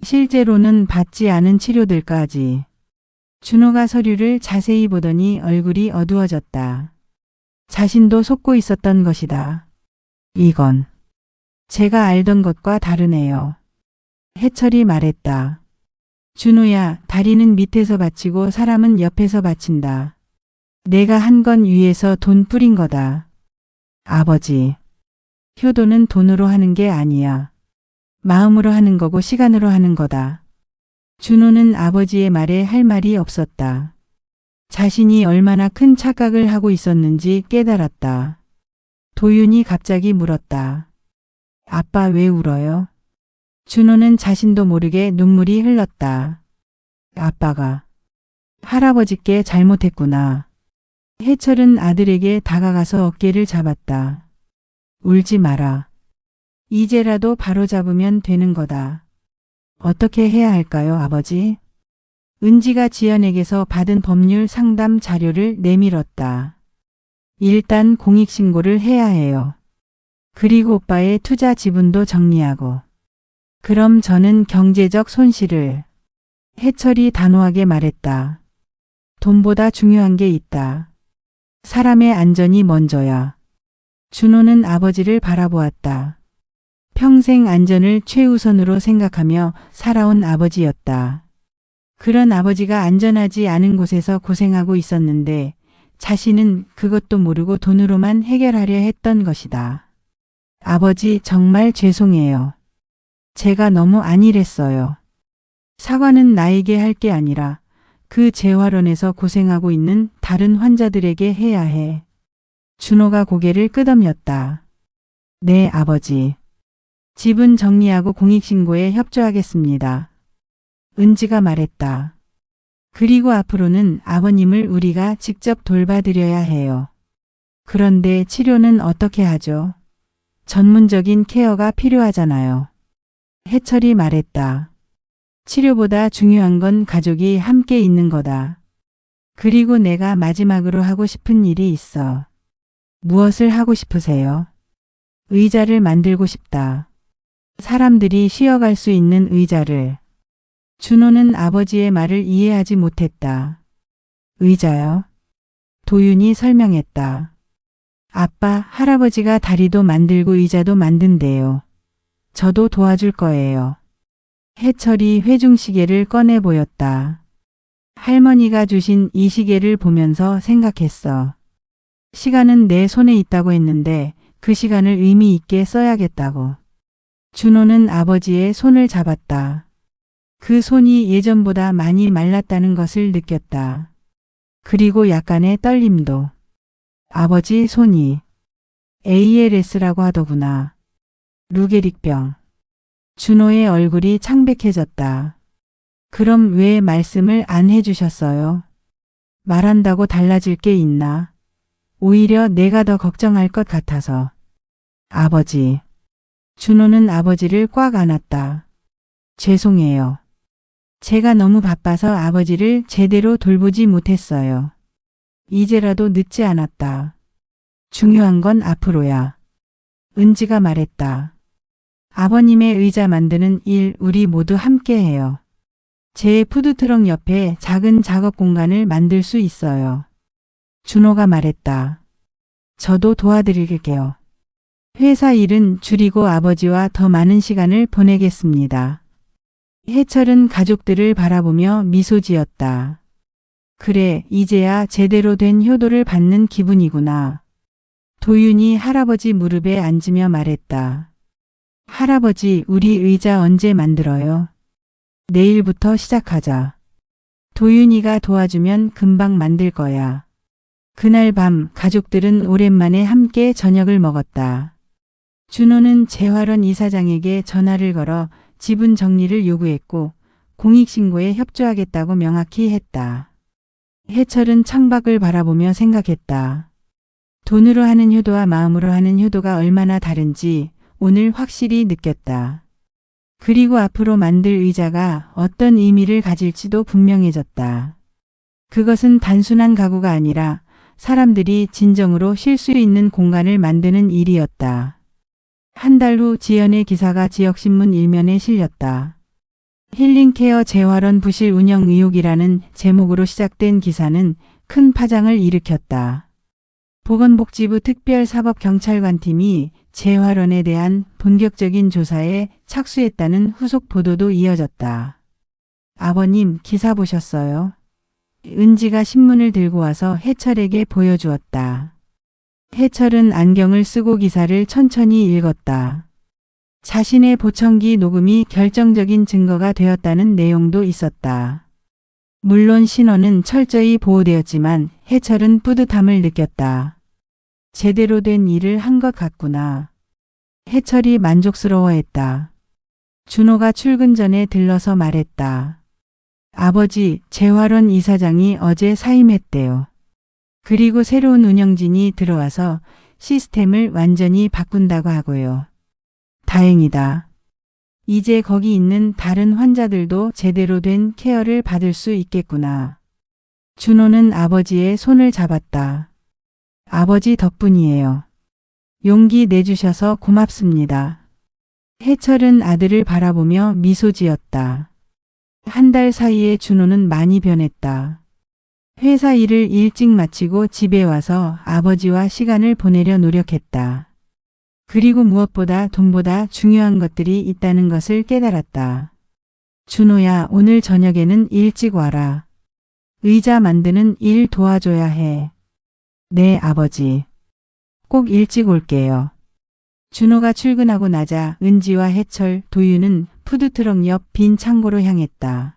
실제로는 받지 않은 치료들까지. 준호가 서류를 자세히 보더니 얼굴이 어두워졌다. 자신도 속고 있었던 것이다. 이건 제가 알던 것과 다르네요. 해철이 말했다. 준호야, 다리는 밑에서 받치고 사람은 옆에서 받친다. 내가 한 건 위에서 돈 뿌린 거다. 아버지, 효도는 돈으로 하는 게 아니야. 마음으로 하는 거고 시간으로 하는 거다. 준호는 아버지의 말에 할 말이 없었다. 자신이 얼마나 큰 착각을 하고 있었는지 깨달았다. 도윤이 갑자기 물었다. 아빠 왜 울어요? 준호는 자신도 모르게 눈물이 흘렀다. 아빠가 할아버지께 잘못했구나. 해철은 아들에게 다가가서 어깨를 잡았다. 울지 마라. 이제라도 바로잡으면 되는 거다. 어떻게 해야 할까요, 아버지? 은지가 지연에게서 받은 법률 상담 자료를 내밀었다. 일단 공익신고를 해야 해요. 그리고 오빠의 투자 지분도 정리하고. 그럼 저는 경제적 손실을. 해철이 단호하게 말했다. 돈보다 중요한 게 있다. 사람의 안전이 먼저야. 준호는 아버지를 바라보았다. 평생 안전을 최우선으로 생각하며 살아온 아버지였다. 그런 아버지가 안전하지 않은 곳에서 고생하고 있었는데 자신은 그것도 모르고 돈으로만 해결하려 했던 것이다. 아버지 정말 죄송해요. 제가 너무 안일했어요. 사과는 나에게 할 게 아니라 그 재활원에서 고생하고 있는 다른 환자들에게 해야 해. 준호가 고개를 끄덕였다. 네, 아버지. 지분 정리하고 공익신고에 협조하겠습니다. 은지가 말했다. 그리고 앞으로는 아버님을 우리가 직접 돌봐드려야 해요. 그런데 치료는 어떻게 하죠? 전문적인 케어가 필요하잖아요. 해철이 말했다. 치료보다 중요한 건 가족이 함께 있는 거다. 그리고 내가 마지막으로 하고 싶은 일이 있어. 무엇을 하고 싶으세요? 의자를 만들고 싶다. 사람들이 쉬어갈 수 있는 의자를. 준호는 아버지의 말을 이해하지 못했다. 의자요? 도윤이 설명했다. 아빠, 할아버지가 다리도 만들고 의자도 만든대요. 저도 도와줄 거예요. 해철이 회중시계를 꺼내 보였다. 할머니가 주신 이 시계를 보면서 생각했어. 시간은 내 손에 있다고 했는데 그 시간을 의미 있게 써야겠다고. 준호는 아버지의 손을 잡았다. 그 손이 예전보다 많이 말랐다는 것을 느꼈다. 그리고 약간의 떨림도. 아버지 손이 ALS라고 하더구나. 루게릭병. 준호의 얼굴이 창백해졌다. 그럼 왜 말씀을 안 해주셨어요? 말한다고 달라질 게 있나? 오히려 내가 더 걱정할 것 같아서. 아버지. 준호는 아버지를 꽉 안았다. 죄송해요. 제가 너무 바빠서 아버지를 제대로 돌보지 못했어요. 이제라도 늦지 않았다. 중요한 건 앞으로야. 은지가 말했다. 아버님의 의자 만드는 일 우리 모두 함께 해요. 제 푸드트럭 옆에 작은 작업 공간을 만들 수 있어요. 준호가 말했다. 저도 도와드릴게요. 회사 일은 줄이고 아버지와 더 많은 시간을 보내겠습니다. 해철은 가족들을 바라보며 미소 지었다. 그래, 이제야 제대로 된 효도를 받는 기분이구나. 도윤이 할아버지 무릎에 앉으며 말했다. 할아버지, 우리 의자 언제 만들어요? 내일부터 시작하자. 도윤이가 도와주면 금방 만들 거야. 그날 밤 가족들은 오랜만에 함께 저녁을 먹었다. 준호는 재활원 이사장에게 전화를 걸어 지분 정리를 요구했고 공익신고에 협조하겠다고 명확히 했다. 해철은 창밖을 바라보며 생각했다. 돈으로 하는 효도와 마음으로 하는 효도가 얼마나 다른지 오늘 확실히 느꼈다. 그리고 앞으로 만들 의자가 어떤 의미를 가질지도 분명해졌다. 그것은 단순한 가구가 아니라 사람들이 진정으로 쉴 수 있는 공간을 만드는 일이었다. 한 달 후 지연의 기사가 지역신문 일면에 실렸다. 힐링케어 재활원 부실 운영 의혹이라는 제목으로 시작된 기사는 큰 파장을 일으켰다. 보건복지부 특별사법경찰관팀이 재활원에 대한 본격적인 조사에 착수했다는 후속 보도도 이어졌다. 아버님, 기사 보셨어요? 은지가 신문을 들고 와서 해철에게 보여주었다. 해철은 안경을 쓰고 기사를 천천히 읽었다. 자신의 보청기 녹음이 결정적인 증거가 되었다는 내용도 있었다. 물론 신원은 철저히 보호되었지만 해철은 뿌듯함을 느꼈다. 제대로 된 일을 한 것 같구나. 해철이 만족스러워했다. 준호가 출근 전에 들러서 말했다. 아버지, 재활원 이사장이 어제 사임했대요. 그리고 새로운 운영진이 들어와서 시스템을 완전히 바꾼다고 하고요. 다행이다. 이제 거기 있는 다른 환자들도 제대로 된 케어를 받을 수 있겠구나. 준호는 아버지의 손을 잡았다. 아버지 덕분이에요. 용기 내주셔서 고맙습니다. 해철은 아들을 바라보며 미소 지었다. 한 달 사이에 준호는 많이 변했다. 회사 일을 일찍 마치고 집에 와서 아버지와 시간을 보내려 노력했다. 그리고 무엇보다 돈보다 중요한 것들이 있다는 것을 깨달았다. 준호야, 오늘 저녁에는 일찍 와라. 의자 만드는 일 도와줘야 해. 네, 아버지. 꼭 일찍 올게요. 준호가 출근하고 나자 은지와 해철, 도윤은 푸드트럭 옆 빈 창고로 향했다.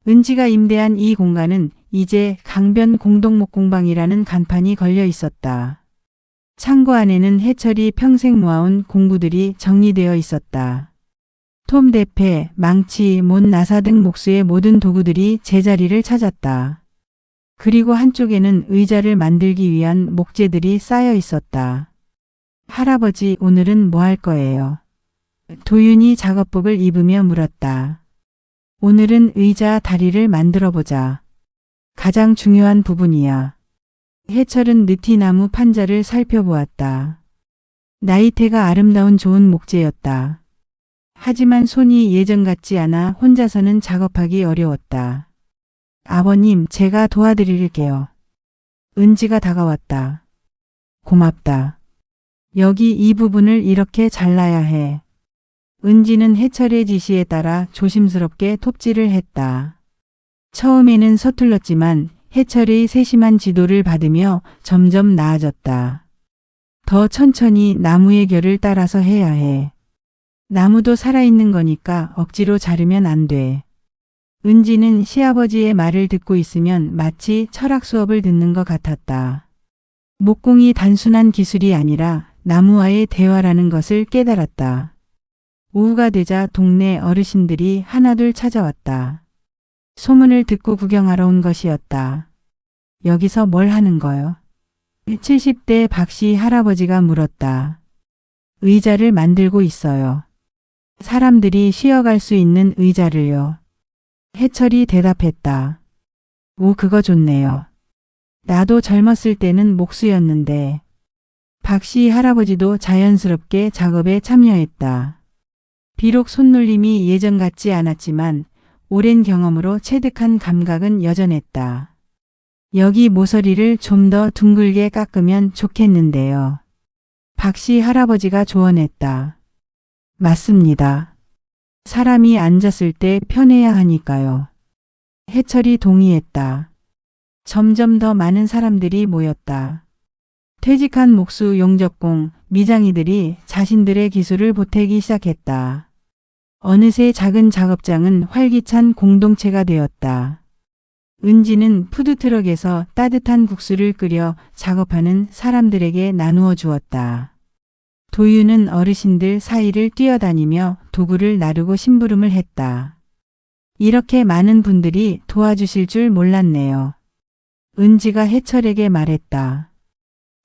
은지가 임대한 이 공간은 이제 강변 공동목공방이라는 간판이 걸려 있었다. 창고 안에는 해철이 평생 모아온 공구들이 정리되어 있었다. 톰 대패, 망치, 못 나사 등 목수의 모든 도구들이 제자리를 찾았다. 그리고 한쪽에는 의자를 만들기 위한 목재들이 쌓여 있었다. 할아버지, 오늘은 뭐 할 거예요? 도윤이 작업복을 입으며 물었다. 오늘은 의자 다리를 만들어 보자. 가장 중요한 부분이야. 해철은 느티나무 판자를 살펴보았다. 나이테가 아름다운 좋은 목재였다. 하지만 손이 예전 같지 않아 혼자서는 작업하기 어려웠다. 아버님, 제가 도와드릴게요. 은지가 다가왔다. 고맙다. 여기 이 부분을 이렇게 잘라야 해. 은지는 해철의 지시에 따라 조심스럽게 톱질을 했다. 처음에는 서툴렀지만 해철의 세심한 지도를 받으며 점점 나아졌다. 더 천천히 나무의 결을 따라서 해야 해. 나무도 살아있는 거니까 억지로 자르면 안 돼. 은지는 시아버지의 말을 듣고 있으면 마치 철학 수업을 듣는 것 같았다. 목공이 단순한 기술이 아니라 나무와의 대화라는 것을 깨달았다. 오후가 되자 동네 어르신들이 하나둘 찾아왔다. 소문을 듣고 구경하러 온 것이었다. 여기서 뭘 하는 거요? 70대 박씨 할아버지가 물었다. 의자를 만들고 있어요. 사람들이 쉬어갈 수 있는 의자를요. 해철이 대답했다. 오, 그거 좋네요. 나도 젊었을 때는 목수였는데. 박씨 할아버지도 자연스럽게 작업에 참여했다. 비록 손놀림이 예전 같지 않았지만 오랜 경험으로 체득한 감각은 여전했다. 여기 모서리를 좀 더 둥글게 깎으면 좋겠는데요. 박씨 할아버지가 조언했다. 맞습니다. 사람이 앉았을 때 편해야 하니까요. 해철이 동의했다. 점점 더 많은 사람들이 모였다. 퇴직한 목수 용접공, 미장이들이 자신들의 기술을 보태기 시작했다. 어느새 작은 작업장은 활기찬 공동체가 되었다. 은지는 푸드트럭에서 따뜻한 국수를 끓여 작업하는 사람들에게 나누어 주었다. 도윤은 어르신들 사이를 뛰어다니며 도구를 나르고 심부름을 했다. 이렇게 많은 분들이 도와주실 줄 몰랐네요. 은지가 해철에게 말했다.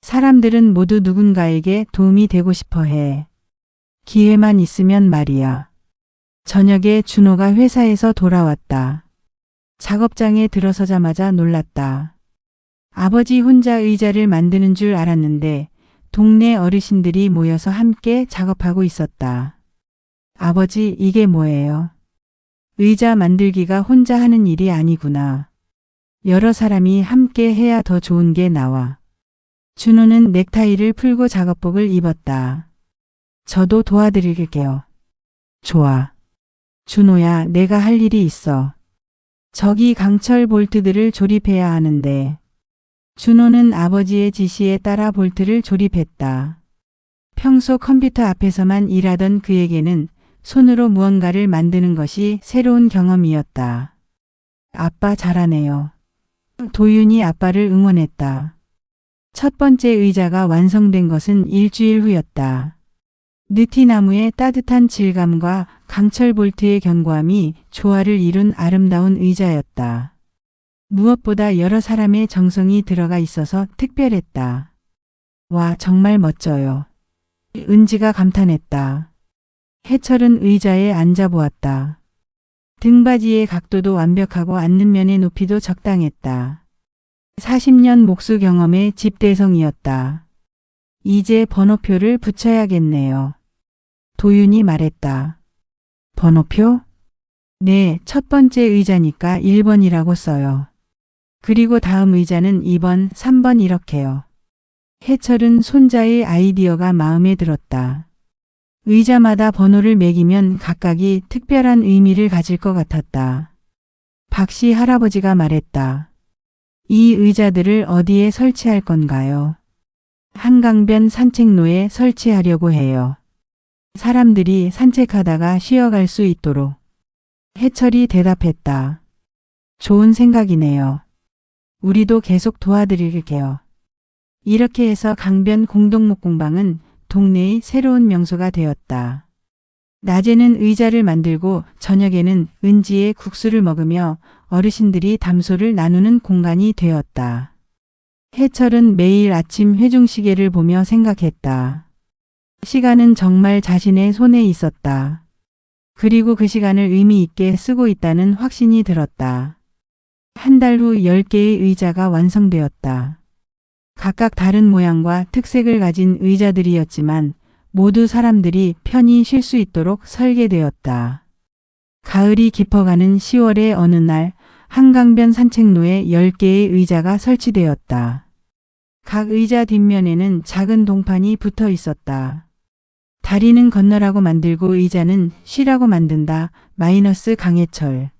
사람들은 모두 누군가에게 도움이 되고 싶어 해. 기회만 있으면 말이야. 저녁에 준호가 회사에서 돌아왔다. 작업장에 들어서자마자 놀랐다. 아버지 혼자 의자를 만드는 줄 알았는데 동네 어르신들이 모여서 함께 작업하고 있었다. 아버지, 이게 뭐예요? 의자 만들기가 혼자 하는 일이 아니구나. 여러 사람이 함께 해야 더 좋은 게 나와. 준호는 넥타이를 풀고 작업복을 입었다. 저도 도와드릴게요. 좋아. 준호야, 내가 할 일이 있어. 저기 강철 볼트들을 조립해야 하는데. 준호는 아버지의 지시에 따라 볼트를 조립했다. 평소 컴퓨터 앞에서만 일하던 그에게는 손으로 무언가를 만드는 것이 새로운 경험이었다. 아빠 잘하네요. 도윤이 아빠를 응원했다. 첫 번째 의자가 완성된 것은 일주일 후였다. 느티나무의 따뜻한 질감과 강철 볼트의 견고함이 조화를 이룬 아름다운 의자였다. 무엇보다 여러 사람의 정성이 들어가 있어서 특별했다. 와, 정말 멋져요. 은지가 감탄했다. 해철은 의자에 앉아보았다. 등받이의 각도도 완벽하고 앉는 면의 높이도 적당했다. 40년 목수 경험의 집대성이었다. 이제 번호표를 붙여야겠네요. 도윤이 말했다. 번호표? 네, 첫 번째 의자니까 1번이라고 써요. 그리고 다음 의자는 2번, 3번 이렇게요. 해철은 손자의 아이디어가 마음에 들었다. 의자마다 번호를 매기면 각각이 특별한 의미를 가질 것 같았다. 박씨 할아버지가 말했다. 이 의자들을 어디에 설치할 건가요? 한강변 산책로에 설치하려고 해요. 사람들이 산책하다가 쉬어갈 수 있도록. 해철이 대답했다. 좋은 생각이네요. 우리도 계속 도와드릴게요. 이렇게 해서 강변 공동목공방은 동네의 새로운 명소가 되었다. 낮에는 의자를 만들고 저녁에는 은지의 국수를 먹으며 어르신들이 담소를 나누는 공간이 되었다. 해철은 매일 아침 회중시계를 보며 생각했다. 시간은 정말 자신의 손에 있었다. 그리고 그 시간을 의미 있게 쓰고 있다는 확신이 들었다. 한 달 후 10개의 의자가 완성되었다. 각각 다른 모양과 특색을 가진 의자들이었지만 모두 사람들이 편히 쉴 수 있도록 설계되었다. 가을이 깊어가는 10월의 어느 날 한강변 산책로에 10개의 의자가 설치되었다. 각 의자 뒷면에는 작은 동판이 붙어 있었다. 다리는 건너라고 만들고 의자는 쉬라고 만든다. 마이너스 강해철.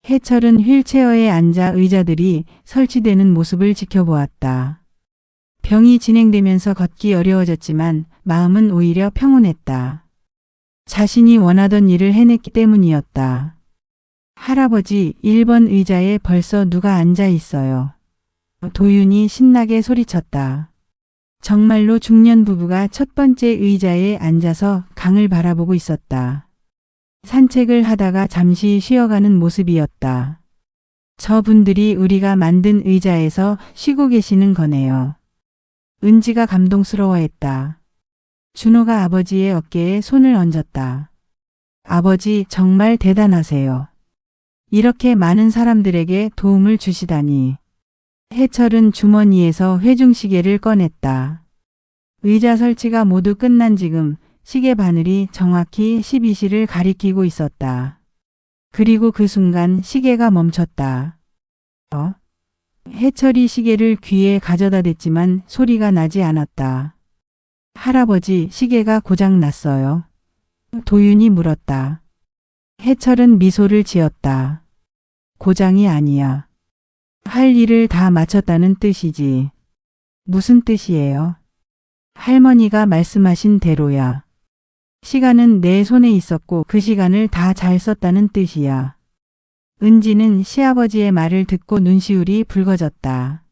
해철은 휠체어에 앉아 의자들이 설치되는 모습을 지켜보았다. 병이 진행되면서 걷기 어려워졌지만 마음은 오히려 평온했다. 자신이 원하던 일을 해냈기 때문이었다. 할아버지, 1번 의자에 벌써 누가 앉아 있어요. 도윤이 신나게 소리쳤다. 정말로 중년 부부가 첫 번째 의자에 앉아서 강을 바라보고 있었다. 산책을 하다가 잠시 쉬어가는 모습이었다. 저분들이 우리가 만든 의자에서 쉬고 계시는 거네요. 은지가 감동스러워했다. 준호가 아버지의 어깨에 손을 얹었다. 아버지 정말 대단하세요. 이렇게 많은 사람들에게 도움을 주시다니. 해철은 주머니에서 회중시계를 꺼냈다. 의자 설치가 모두 끝난 지금 시계 바늘이 정확히 12시를 가리키고 있었다. 그리고 그 순간 시계가 멈췄다. 해철이 시계를 귀에 가져다 댔지만 소리가 나지 않았다. 할아버지, 시계가 고장 났어요. 도윤이 물었다. 해철은 미소를 지었다. 고장이 아니야. 할 일을 다 마쳤다는 뜻이지. 무슨 뜻이에요? 할머니가 말씀하신 대로야. 시간은 내 손에 있었고 그 시간을 다 잘 썼다는 뜻이야. 은지는 시아버지의 말을 듣고 눈시울이 붉어졌다.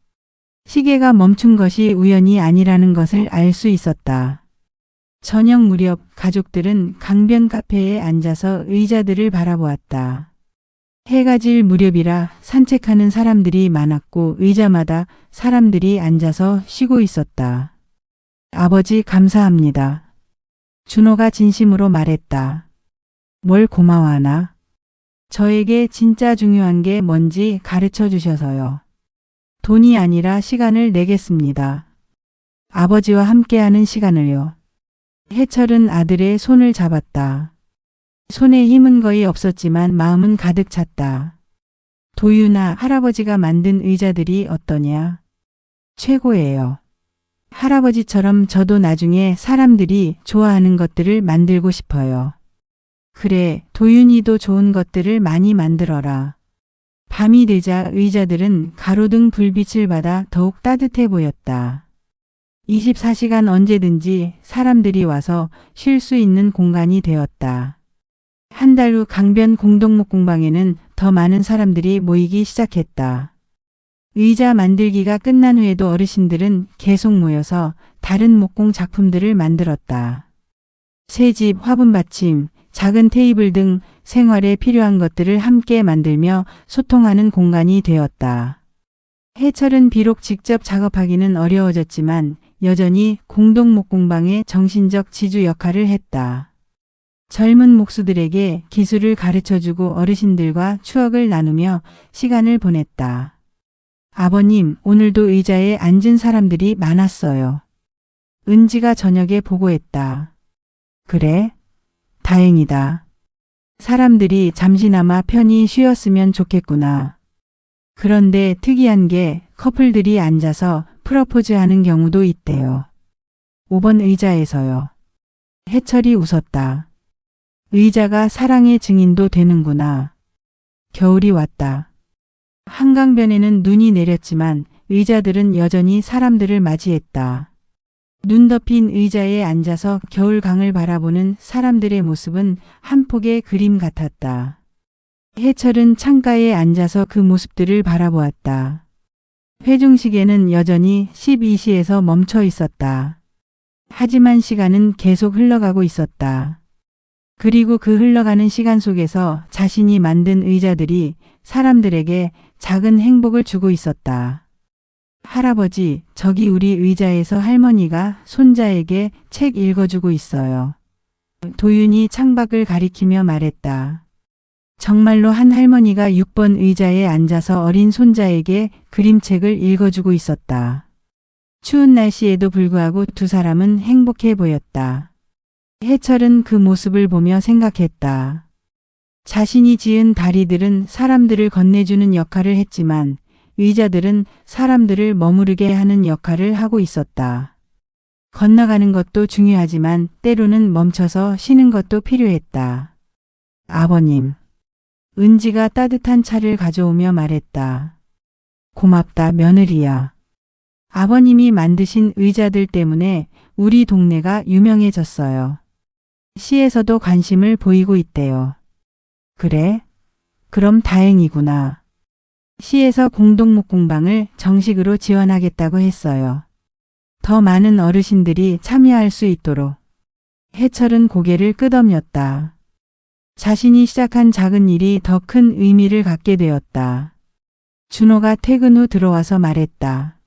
시계가 멈춘 것이 우연이 아니라는 것을 알 수 있었다. 저녁 무렵 가족들은 강변 카페에 앉아서 의자들을 바라보았다. 해가 질 무렵이라 산책하는 사람들이 많았고 의자마다 사람들이 앉아서 쉬고 있었다. 아버지 감사합니다. 준호가 진심으로 말했다. 뭘 고마워하나? 저에게 진짜 중요한 게 뭔지 가르쳐 주셔서요. 돈이 아니라 시간을 내겠습니다. 아버지와 함께하는 시간을요. 해철은 아들의 손을 잡았다. 손에 힘은 거의 없었지만 마음은 가득 찼다. 도윤아, 할아버지가 만든 의자들이 어떠냐? 최고예요. 할아버지처럼 저도 나중에 사람들이 좋아하는 것들을 만들고 싶어요. 그래, 도윤이도 좋은 것들을 많이 만들어라. 밤이 되자 의자들은 가로등 불빛을 받아 더욱 따뜻해 보였다. 24시간 언제든지 사람들이 와서 쉴 수 있는 공간이 되었다. 한 달 후 강변 공동목공방에는 더 많은 사람들이 모이기 시작했다. 의자 만들기가 끝난 후에도 어르신들은 계속 모여서 다른 목공 작품들을 만들었다. 새집, 화분 받침, 작은 테이블 등 생활에 필요한 것들을 함께 만들며 소통하는 공간이 되었다. 해철은 비록 직접 작업하기는 어려워졌지만 여전히 공동목공방의 정신적 지주 역할을 했다. 젊은 목수들에게 기술을 가르쳐주고 어르신들과 추억을 나누며 시간을 보냈다. 아버님, 오늘도 의자에 앉은 사람들이 많았어요. 은지가 저녁에 보고했다. 그래? 다행이다. 사람들이 잠시나마 편히 쉬었으면 좋겠구나. 그런데 특이한 게 커플들이 앉아서 프러포즈하는 경우도 있대요. 5번 의자에서요. 해철이 웃었다. 의자가 사랑의 증인도 되는구나. 겨울이 왔다. 한강변에는 눈이 내렸지만 의자들은 여전히 사람들을 맞이했다. 눈 덮인 의자에 앉아서 겨울강을 바라보는 사람들의 모습은 한 폭의 그림 같았다. 해철은 창가에 앉아서 그 모습들을 바라보았다. 회중식에는 여전히 12시에서 멈춰 있었다. 하지만 시간은 계속 흘러가고 있었다. 그리고 그 흘러가는 시간 속에서 자신이 만든 의자들이 사람들에게 작은 행복을 주고 있었다. 할아버지, 저기 우리 의자에서 할머니가 손자에게 책 읽어주고 있어요. 도윤이 창밖을 가리키며 말했다. 정말로 한 할머니가 6번 의자에 앉아서 어린 손자에게 그림책을 읽어주고 있었다. 추운 날씨에도 불구하고 두 사람은 행복해 보였다. 해철은 그 모습을 보며 생각했다. 자신이 지은 다리들은 사람들을 건네주는 역할을 했지만 의자들은 사람들을 머무르게 하는 역할을 하고 있었다. 건너가는 것도 중요하지만 때로는 멈춰서 쉬는 것도 필요했다. 아버님. 은지가 따뜻한 차를 가져오며 말했다. 고맙다, 며느리야. 아버님이 만드신 의자들 때문에 우리 동네가 유명해졌어요. 시에서도 관심을 보이고 있대요. 그래? 그럼 다행이구나. 시에서 공동목공방을 정식으로 지원하겠다고 했어요. 더 많은 어르신들이 참여할 수 있도록. 해철은 고개를 끄덕였다. 자신이 시작한 작은 일이 더 큰 의미를 갖게 되었다. 준호가 퇴근 후 들어와서 말했다.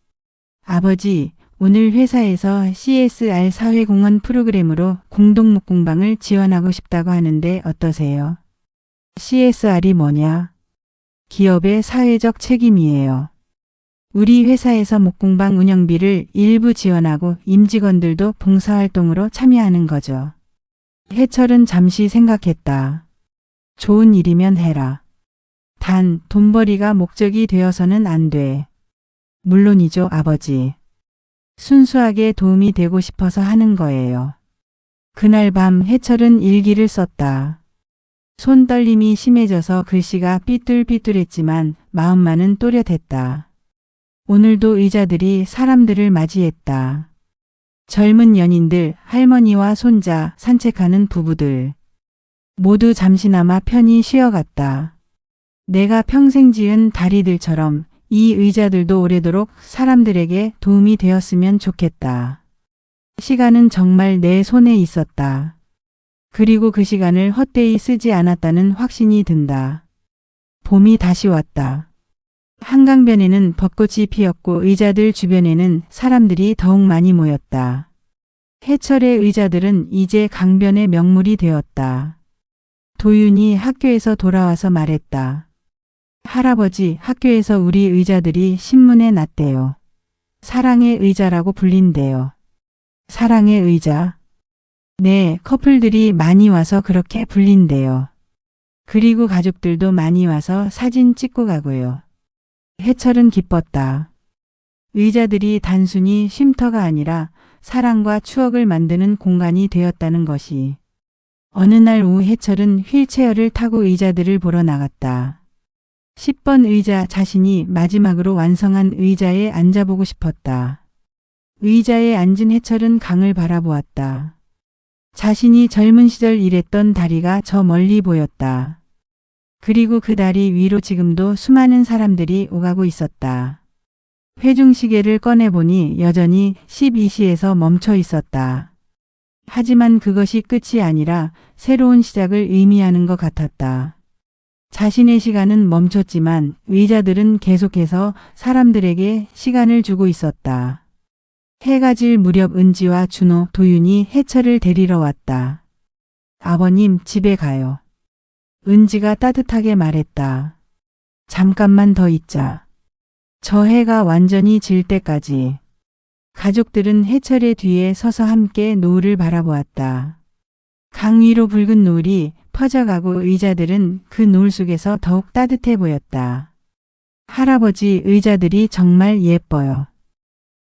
아버지, 오늘 회사에서 CSR 사회공헌 프로그램으로 공동목공방을 지원하고 싶다고 하는데 어떠세요? CSR이 뭐냐? 기업의 사회적 책임이에요. 우리 회사에서 목공방 운영비를 일부 지원하고 임직원들도 봉사활동으로 참여하는 거죠. 해철은 잠시 생각했다. 좋은 일이면 해라. 단 돈벌이가 목적이 되어서는 안 돼. 물론이죠, 아버지. 순수하게 도움이 되고 싶어서 하는 거예요. 그날 밤 해철은 일기를 썼다. 손떨림이 심해져서 글씨가 삐뚤삐뚤했지만 마음만은 또렷했다. 오늘도 의자들이 사람들을 맞이했다. 젊은 연인들, 할머니와 손자, 산책하는 부부들. 모두 잠시나마 편히 쉬어갔다. 내가 평생 지은 다리들처럼 이 의자들도 오래도록 사람들에게 도움이 되었으면 좋겠다. 시간은 정말 내 손에 있었다. 그리고 그 시간을 헛되이 쓰지 않았다는 확신이 든다. 봄이 다시 왔다. 한강변에는 벚꽃이 피었고 의자들 주변에는 사람들이 더욱 많이 모였다. 해철의 의자들은 이제 강변의 명물이 되었다. 도윤이 학교에서 돌아와서 말했다. 할아버지, 학교에서 우리 의자들이 신문에 났대요. 사랑의 의자라고 불린대요. 사랑의 의자? 네, 커플들이 많이 와서 그렇게 불린대요. 그리고 가족들도 많이 와서 사진 찍고 가고요. 해철은 기뻤다. 의자들이 단순히 쉼터가 아니라 사랑과 추억을 만드는 공간이 되었다는 것이. 어느 날 오후 해철은 휠체어를 타고 의자들을 보러 나갔다. 10번 의자, 자신이 마지막으로 완성한 의자에 앉아보고 싶었다. 의자에 앉은 해철은 강을 바라보았다. 자신이 젊은 시절 일했던 다리가 저 멀리 보였다. 그리고 그 다리 위로 지금도 수많은 사람들이 오가고 있었다. 회중시계를 꺼내보니 여전히 12시에서 멈춰 있었다. 하지만 그것이 끝이 아니라 새로운 시작을 의미하는 것 같았다. 자신의 시간은 멈췄지만 의자들은 계속해서 사람들에게 시간을 주고 있었다. 해가 질 무렵 은지와 준호, 도윤이 해철을 데리러 왔다. 아버님, 집에 가요. 은지가 따뜻하게 말했다. 잠깐만 더 있자. 저 해가 완전히 질 때까지. 가족들은 해철의 뒤에 서서 함께 노을을 바라보았다. 강 위로 붉은 노을이 퍼져가고 의자들은 그 노을 속에서 더욱 따뜻해 보였다. 할아버지, 의자들이 정말 예뻐요.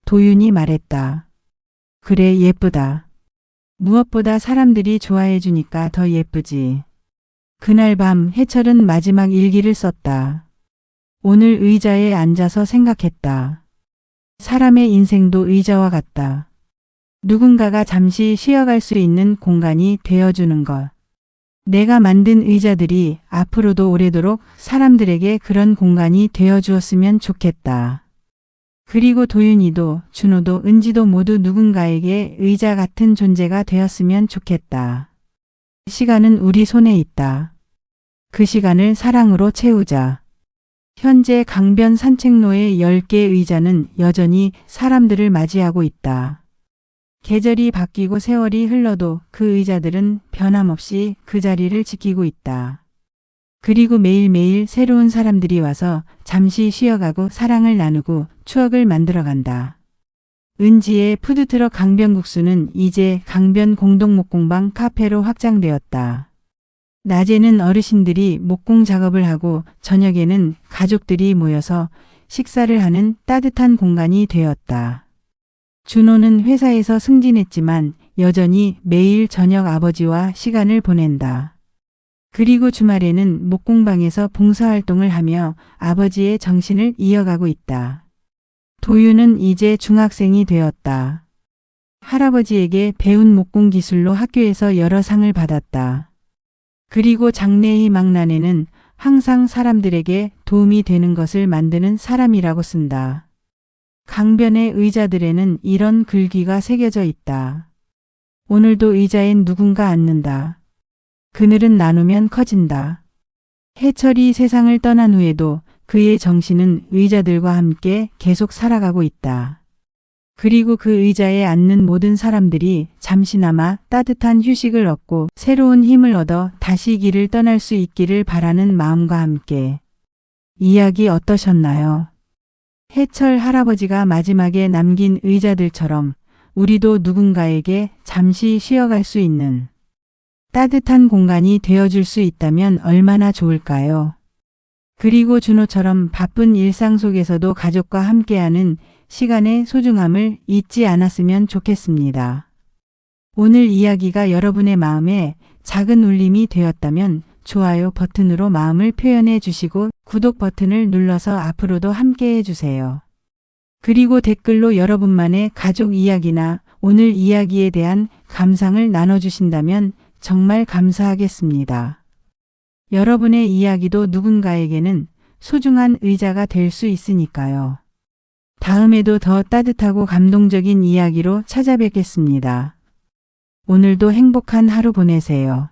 도윤이 말했다. 그래, 예쁘다. 무엇보다 사람들이 좋아해 주니까 더 예쁘지. 그날 밤 해철은 마지막 일기를 썼다. 오늘 의자에 앉아서 생각했다. 사람의 인생도 의자와 같다. 누군가가 잠시 쉬어갈 수 있는 공간이 되어주는 것. 내가 만든 의자들이 앞으로도 오래도록 사람들에게 그런 공간이 되어주었으면 좋겠다. 그리고 도윤이도, 준호도, 은지도 모두 누군가에게 의자 같은 존재가 되었으면 좋겠다. 시간은 우리 손에 있다. 그 시간을 사랑으로 채우자. 현재 강변 산책로의 10개의 의자는 여전히 사람들을 맞이하고 있다. 계절이 바뀌고 세월이 흘러도 그 의자들은 변함없이 그 자리를 지키고 있다. 그리고 매일매일 새로운 사람들이 와서 잠시 쉬어가고 사랑을 나누고 추억을 만들어간다. 은지의 푸드트럭 강변국수는 이제 강변 공동목공방 카페로 확장되었다. 낮에는 어르신들이 목공 작업을 하고 저녁에는 가족들이 모여서 식사를 하는 따뜻한 공간이 되었다. 준호는 회사에서 승진했지만 여전히 매일 저녁 아버지와 시간을 보낸다. 그리고 주말에는 목공방에서 봉사활동을 하며 아버지의 정신을 이어가고 있다. 도윤은 이제 중학생이 되었다. 할아버지에게 배운 목공 기술로 학교에서 여러 상을 받았다. 그리고 장래희 망란에는 항상 사람들에게 도움이 되는 것을 만드는 사람이라고 쓴다. 강변의 의자들에는 이런 글귀가 새겨져 있다. 오늘도 의자엔 누군가 앉는다. 그늘은 나누면 커진다. 해철이 세상을 떠난 후에도 그의 정신은 의자들과 함께 계속 살아가고 있다. 그리고 그 의자에 앉는 모든 사람들이 잠시나마 따뜻한 휴식을 얻고 새로운 힘을 얻어 다시 길을 떠날 수 있기를 바라는 마음과 함께. 이야기 어떠셨나요? 해철 할아버지가 마지막에 남긴 의자들처럼 우리도 누군가에게 잠시 쉬어갈 수 있는 따뜻한 공간이 되어줄 수 있다면 얼마나 좋을까요? 그리고 준호처럼 바쁜 일상 속에서도 가족과 함께하는 시간의 소중함을 잊지 않았으면 좋겠습니다. 오늘 이야기가 여러분의 마음에 작은 울림이 되었다면 좋아요 버튼으로 마음을 표현해 주시고 구독 버튼을 눌러서 앞으로도 함께해 주세요. 그리고 댓글로 여러분만의 가족 이야기나 오늘 이야기에 대한 감상을 나눠주신다면 정말 감사하겠습니다. 여러분의 이야기도 누군가에게는 소중한 의자가 될 수 있으니까요. 다음에도 더 따뜻하고 감동적인 이야기로 찾아뵙겠습니다. 오늘도 행복한 하루 보내세요.